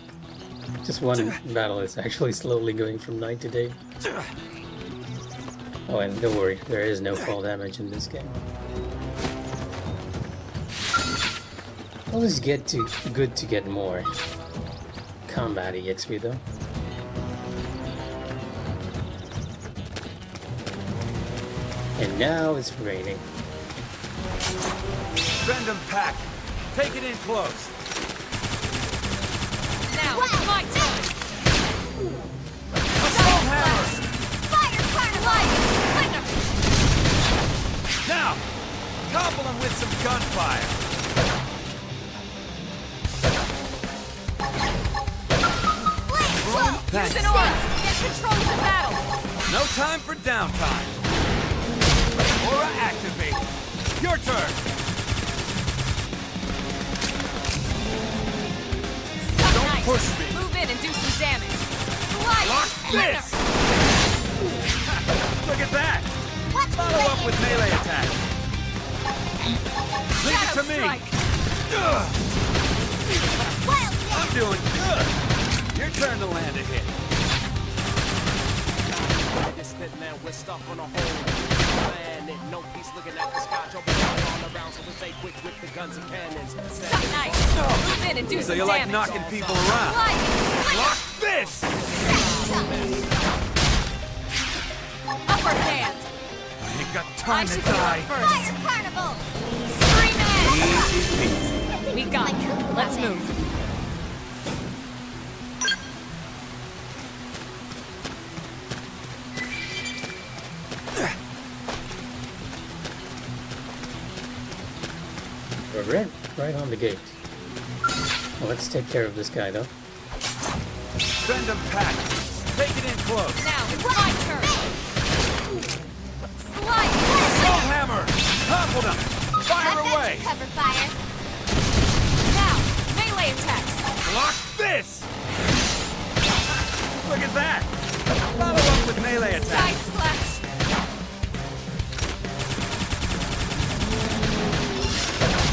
Speaker 1: Just one battle is actually slowly going from night to day. Oh, and don't worry, there is no fall damage in this game. Always good to get more combat EXP though. And now it's raining.
Speaker 4: Send them pack. Take it in close.
Speaker 2: Now it's my turn.
Speaker 4: Assault hammer.
Speaker 3: Fire Carnival!
Speaker 4: Now, topple them with some gunfire.
Speaker 3: Flame throw!
Speaker 2: Use an aura. Get control of the battle.
Speaker 4: No time for downtime. Aura activate. Your turn.
Speaker 2: Nice.
Speaker 4: push me.
Speaker 2: Move in and do some damage. Slide.
Speaker 4: Block this! Look at that!
Speaker 3: Watch me
Speaker 4: Follow up
Speaker 3: lay
Speaker 4: with
Speaker 3: it.
Speaker 4: melee attack. Leave it to
Speaker 2: Shadow
Speaker 4: me.
Speaker 2: strike.
Speaker 4: Ugh,
Speaker 3: Wild
Speaker 4: I'm
Speaker 3: down!
Speaker 4: doing good. Your turn to land a hit.
Speaker 5: Now we're stuck on a whole planet. No peace looking at the sky, jumping all around. So we stay quick with the guns and cannons.
Speaker 2: Suck nice. Move in and do
Speaker 4: So
Speaker 2: some
Speaker 4: you like
Speaker 2: damage.
Speaker 4: knocking people around?
Speaker 2: Slide.
Speaker 4: Block this!
Speaker 2: Upper hand.
Speaker 4: got
Speaker 2: I
Speaker 4: time to
Speaker 2: should go up
Speaker 4: die.
Speaker 2: first.
Speaker 3: Fire Carnival!
Speaker 2: Scream it!
Speaker 4: Easy peasy.
Speaker 2: We got it. Let's move.
Speaker 1: We're right on the gate. Well, let's take care of this guy, though.
Speaker 4: Send them packing. Take it in close.
Speaker 2: Now it's my turn.
Speaker 3: Slide!
Speaker 4: Small hammer. Topple them. Fire away.
Speaker 3: Cover fire.
Speaker 2: Now, melee attacks.
Speaker 4: Block this. Look at that. Follow up with melee
Speaker 2: Side
Speaker 4: attack.
Speaker 2: slash.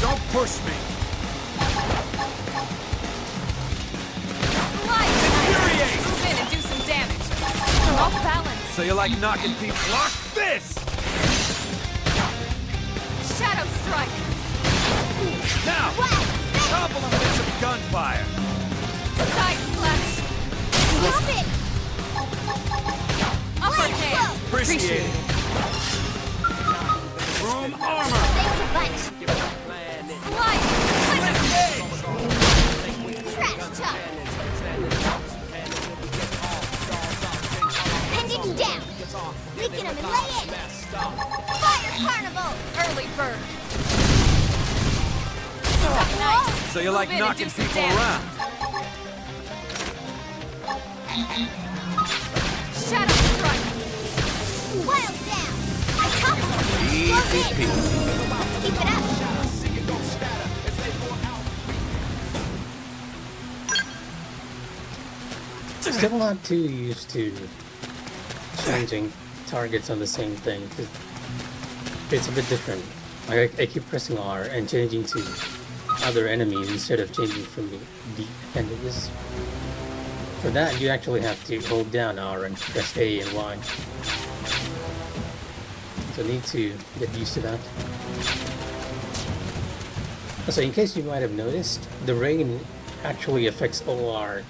Speaker 4: Don't push me.
Speaker 2: Slide.
Speaker 4: Infuriate.
Speaker 2: Move in and do some damage. Off balance.
Speaker 4: So you like knocking people? Block this.
Speaker 2: Shadow strike.
Speaker 4: Now. Topple them with some gunfire.
Speaker 2: Side slash.
Speaker 3: Stop it!
Speaker 2: Upper hand.
Speaker 4: Appreciate it. Chrome armor.
Speaker 3: Thanks a bunch.
Speaker 2: Slide.
Speaker 3: Trash talk. Pending down. Weaken them and lay in. Fire Carnival!
Speaker 2: Early bird. Nice.
Speaker 4: So you like
Speaker 2: Move in and
Speaker 4: knocking
Speaker 2: do some
Speaker 4: people
Speaker 2: damage.
Speaker 4: around?
Speaker 2: Shadow strike.
Speaker 3: Wild down. I topple them. Close in. Let's keep it up.
Speaker 1: Still not too used to changing targets on the same thing. 'Cause it's a bit different. Like I keep pressing R and changing to other enemies instead of changing from the enemies. For that, you actually have to hold down R and press A and Y. So need to get used to that. Also, in case you might have noticed, the rain actually affects all our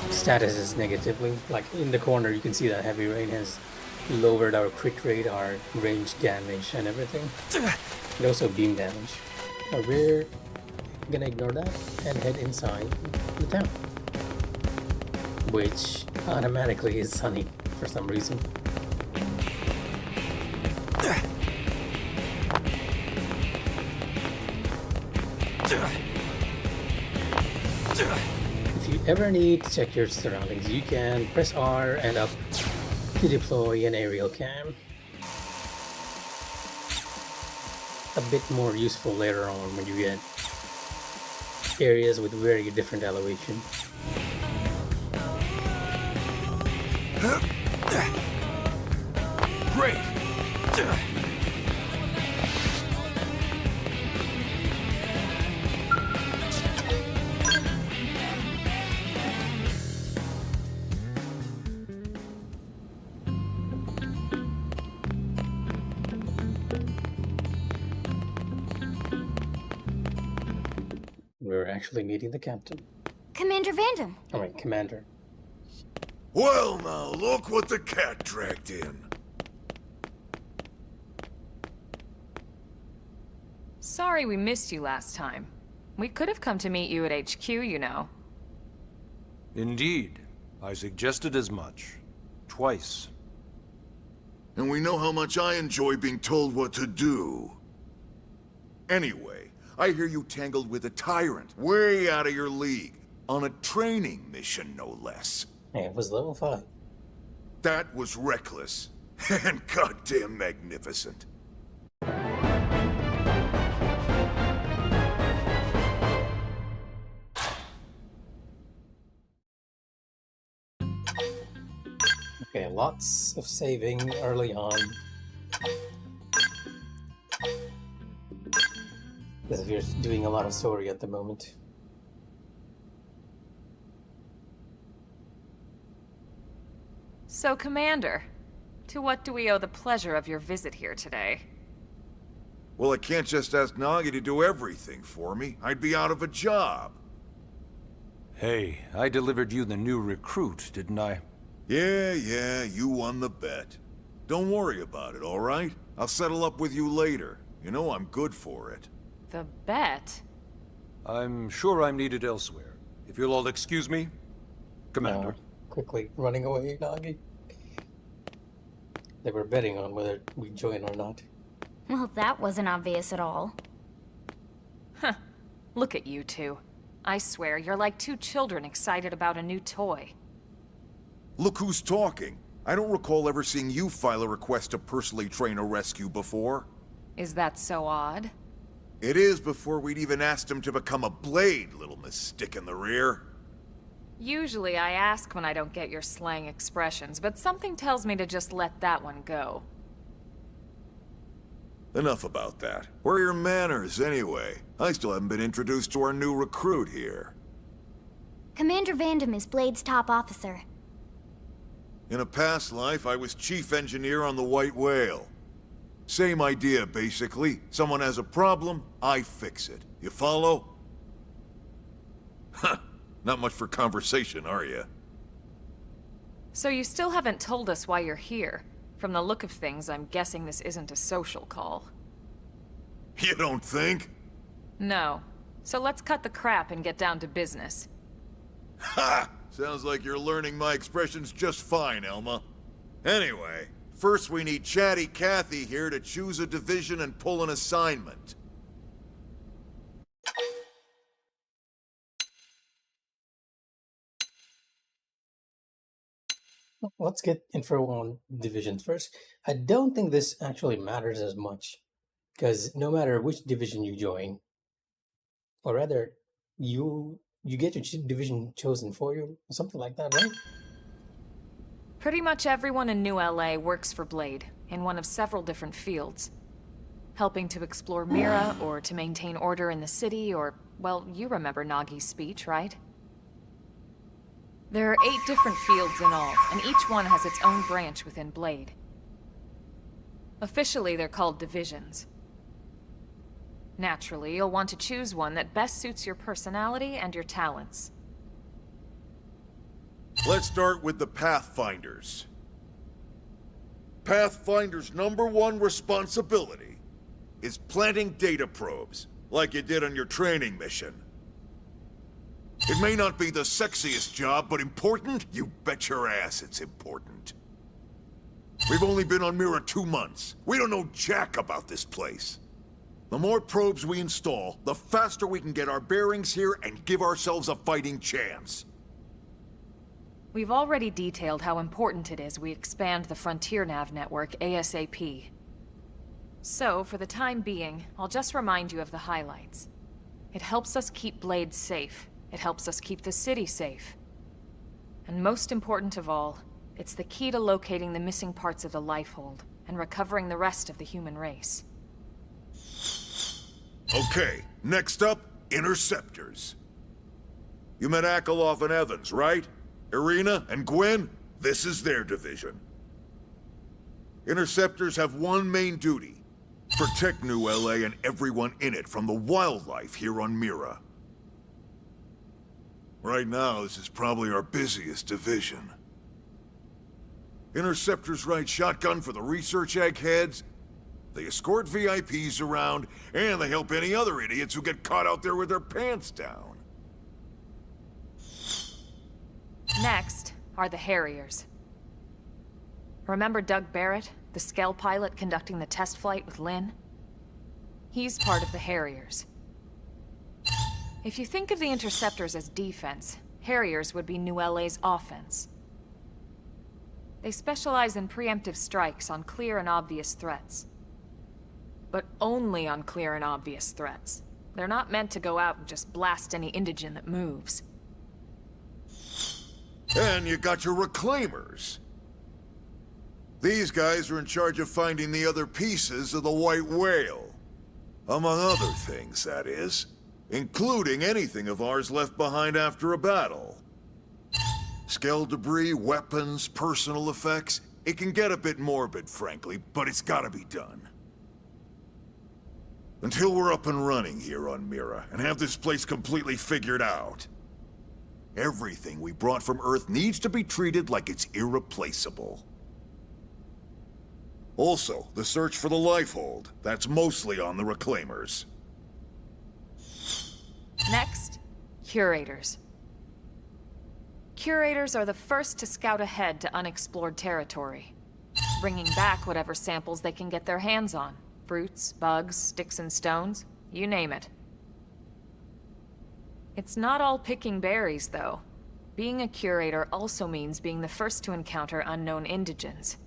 Speaker 1: statuses negatively. Like in the corner, you can see that heavy rain has lowered our crit rate, our range damage, and everything. And also beam damage. Now we're gonna ignore that and head inside the town, which automatically is sunny for some reason. If you ever need to check your surroundings, you can press R and up to deploy an aerial cam. A bit more useful later on when you get areas with very different elevation.
Speaker 4: Great.
Speaker 1: We're actually meeting the captain.
Speaker 3: Commander Vandam.
Speaker 1: Alright, Commander.
Speaker 7: Well, now, look what the cat dragged in.
Speaker 2: Sorry we missed you last time. We could have come to meet you at HQ, you know.
Speaker 6: Indeed. I suggested as much. Twice.
Speaker 7: And we know how much I enjoy being told what to do. Anyway, I hear you tangled with a tyrant, way out of your league, on a training mission, no less.
Speaker 1: Hey, it was level 5.
Speaker 7: That was reckless, and goddamn magnificent.
Speaker 1: Okay, lots of saving early on. As if you're doing a lot of story at the moment.
Speaker 2: So, Commander, to what do we owe the pleasure of your visit here today?
Speaker 7: Well, I can't just ask Nagi to do everything for me. I'd be out of a job.
Speaker 6: Hey, I delivered you the new recruit, didn't I?
Speaker 7: Yeah, you won the bet. Don't worry about it, all right? I'll settle up with you later. You know I'm good for it.
Speaker 2: The bet?
Speaker 6: I'm sure I'm needed elsewhere. If you'll all excuse me, Commander.
Speaker 1: Quickly running away, Nagi. They were betting on whether we join or not.
Speaker 3: Well, that wasn't obvious at all.
Speaker 2: Huh. Look at you two. I swear, you're like two children excited about a new toy.
Speaker 7: Look who's talking. I don't recall ever seeing you file a request to personally train a rescue before.
Speaker 2: Is that so odd?
Speaker 7: It is before we'd even asked him to become a blade, little Miss Stick in the Rear.
Speaker 2: Usually I ask when I don't get your slang expressions, but something tells me to just let that one go.
Speaker 7: Enough about that. Where are your manners, anyway? I still haven't been introduced to our new recruit here.
Speaker 3: Commander Vandam is Blade's top officer.
Speaker 7: In a past life, I was chief engineer on the White Whale. Same idea, basically. Someone has a problem, I fix it. You follow? Huh. Not much for conversation, are you?
Speaker 2: So you still haven't told us why you're here. From the look of things, I'm guessing this isn't a social call.
Speaker 7: You don't think?
Speaker 2: No. So let's cut the crap and get down to business.
Speaker 7: Ha! Sounds like you're learning my expressions just fine, Elma. Anyway, first we need Chatty Cathy here to choose a division and pull an assignment.
Speaker 1: Let's get info on divisions first. I don't think this actually matters as much, because no matter which division you join, or rather, you get your division chosen for you, something like that, right?
Speaker 2: Pretty much everyone in New LA works for Blade, in one of several different fields. Helping to explore Mira, or to maintain order in the city, or, well, you remember Nagi's speech, right? There are 8 different fields in all, and each one has its own branch within Blade. Officially, they're called divisions. Naturally, you'll want to choose one that best suits your personality and your talents.
Speaker 7: Let's start with the Pathfinders. Pathfinder's #1 responsibility is planting data probes, like you did on your training mission. It may not be the sexiest job, but important? You bet your ass it's important. We've only been on Mira 2 months. We don't know jack about this place. The more probes we install, the faster we can get our bearings here and give ourselves a fighting chance.
Speaker 2: We've already detailed how important it is we expand the Frontier Nav network ASAP. So, for the time being, I'll just remind you of the highlights. It helps us keep Blade safe. It helps us keep the city safe. And most important of all, it's the key to locating the missing parts of the Lifehold and recovering the rest of the human race.
Speaker 7: Okay, next up, Interceptors. You met Akalov and Evans, right? Irina and Gwen? This is their division. Interceptors have one main duty: protect New LA and everyone in it from the wildlife here on Mira. Right now, this is probably our busiest division. Interceptors ride shotgun for the research eggheads, they escort VIPs around, and they help any other idiots who get caught out there with their pants down.
Speaker 2: Next are the Harriers. Remember Doug Barrett, the Skell pilot conducting the test flight with Lynn? He's part of the Harriers. If you think of the Interceptors as defense, Harriers would be New LA's offense. They specialize in preemptive strikes on clear and obvious threats. But only on clear and obvious threats. They're not meant to go out and just blast any indigene that moves.
Speaker 7: And you got your Reclaimers. These guys are in charge of finding the other pieces of the White Whale. Among other things, that is. Including anything of ours left behind after a battle. Skell debris, weapons, personal effects. It can get a bit morbid, frankly, but it's gotta be done. Until we're up and running here on Mira, and have this place completely figured out, everything we brought from Earth needs to be treated like it's irreplaceable. Also, the search for the Lifehold. That's mostly on the Reclaimers.
Speaker 2: Next, Curators. Curators are the first to scout ahead to unexplored territory, bringing back whatever samples they can get their hands on. Fruits, bugs, sticks and stones, you name it. It's not all picking berries, though. Being a curator also means being the first to encounter unknown indigents.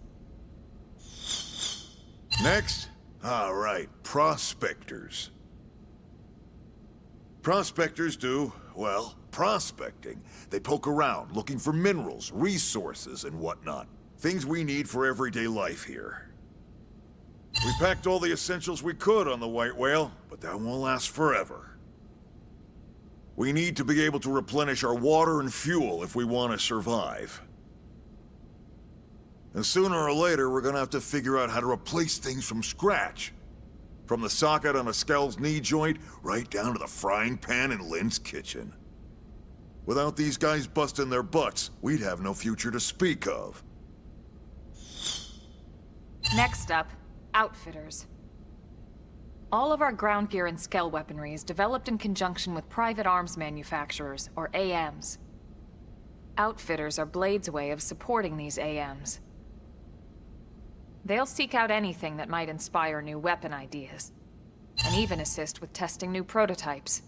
Speaker 7: Next? All right, prospectors. Prospectors do, well, prospecting. They poke around, looking for minerals, resources, and whatnot. Things we need for everyday life here. We packed all the essentials we could on the White Whale, but that won't last forever. We need to be able to replenish our water and fuel if we want to survive. And sooner or later, we're gonna have to figure out how to replace things from scratch. From the socket on a Skell's knee joint, right down to the frying pan in Lynn's kitchen. Without these guys busting their butts, we'd have no future to speak of.
Speaker 2: Next up, Outfitters. All of our ground gear and Skell weaponry is developed in conjunction with private arms manufacturers, or AMs. Outfitters are Blade's way of supporting these AMs. They'll seek out anything that might inspire new weapon ideas, and even assist with testing new prototypes.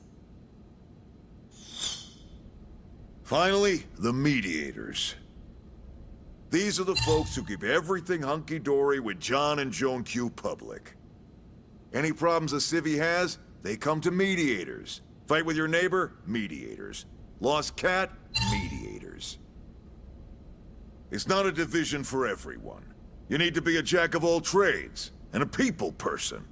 Speaker 7: Finally, the Mediators. These are the folks who keep everything hunky-dory with John and Joan Q public. Any problems a civvy has, they come to Mediators. Fight with your neighbor? Mediators. Lost cat? Mediators. It's not a division for everyone. You need to be a jack of all trades, and a people person.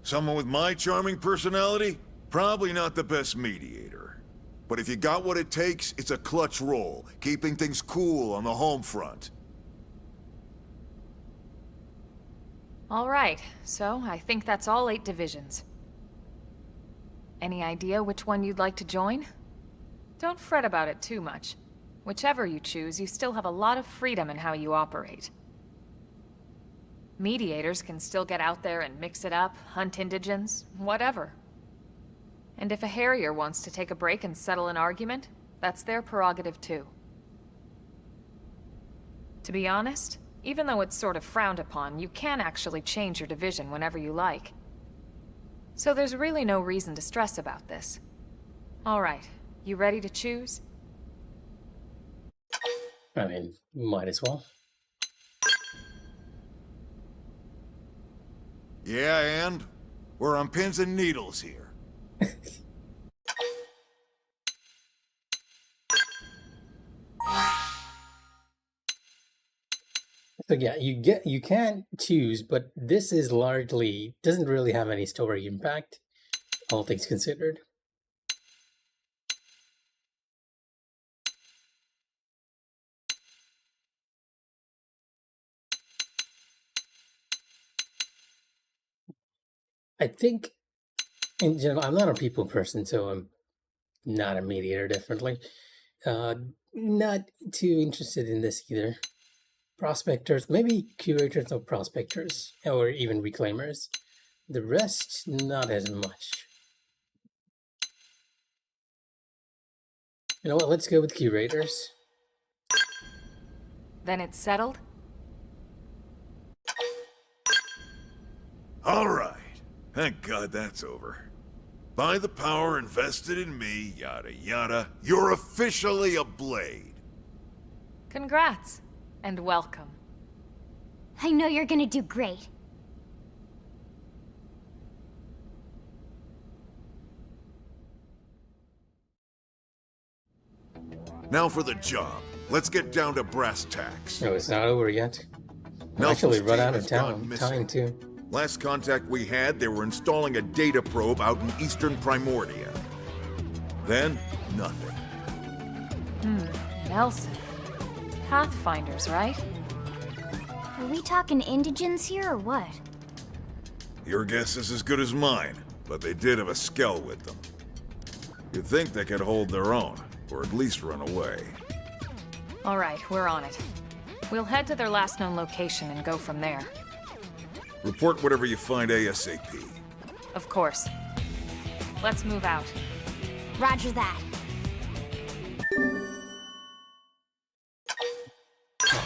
Speaker 7: Someone with my charming personality? Probably not the best mediator. But if you got what it takes, it's a clutch role, keeping things cool on the home front.
Speaker 2: All right, so I think that's all 8 divisions. Any idea which one you'd like to join? Don't fret about it too much. Whichever you choose, you still have a lot of freedom in how you operate. Mediators can still get out there and mix it up, hunt indigents, whatever. And if a Harrier wants to take a break and settle an argument, that's their prerogative too. To be honest, even though it's sort of frowned upon, you can actually change your division whenever you like. So there's really no reason to stress about this. All right, you ready to choose?
Speaker 1: I mean, might as well.
Speaker 7: Yeah, and? We're on pins and needles here.
Speaker 1: So yeah, you can choose, but this is largely doesn't really have any story impact, all things considered. I think, in general, I'm not a people person, so I'm not a mediator, definitely. Not too interested in this either. Prospectors, maybe curators or prospectors, or even reclaimers. The rest, not as much. You know what, let's go with curators.
Speaker 2: Then it's settled?
Speaker 7: All right. Thank God that's over. By the power invested in me, yada yada, you're officially a Blade.
Speaker 2: Congrats, and welcome.
Speaker 3: I know you're gonna do great.
Speaker 7: Now for the job. Let's get down to brass tacks.
Speaker 1: No, it's not over yet. I've
Speaker 7: Nelson's
Speaker 1: actually run
Speaker 7: team
Speaker 1: out
Speaker 7: has
Speaker 1: of
Speaker 7: gone missing.
Speaker 1: time too.
Speaker 7: Last contact we had, they were installing a data probe out in eastern Primordia. Then, nothing.
Speaker 2: Nelson. Pathfinders, right?
Speaker 3: Are we talking indigents here or what?
Speaker 7: Your guess is as good as mine, but they did have a Skell with them. You'd think they could hold their own, or at least run away.
Speaker 2: All right, we're on it. We'll head to their last known location and go from there.
Speaker 7: Report whatever you find ASAP.
Speaker 2: Of course. Let's move out.
Speaker 3: Roger that.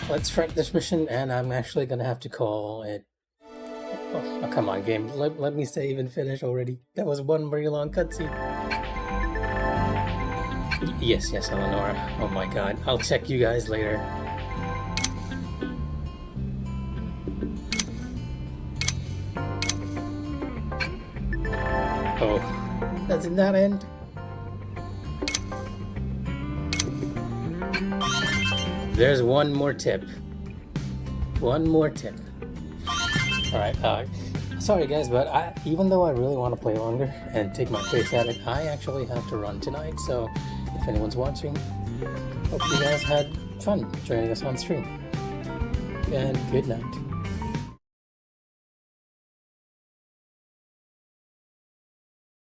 Speaker 1: Let's track this mission, and I'm actually gonna have to call it. Oh, come on, game. Let me save and finish already. That was one very long cutscene. Yes, Eleanor. Oh my god. I'll check you guys later. Oh, does it not end? There's one more tip. One more tip. Alright, sorry guys, but even though I really want to play longer and take my pace at it, I actually have to run tonight, so if anyone's watching, hope you guys had fun joining us on stream. And good night.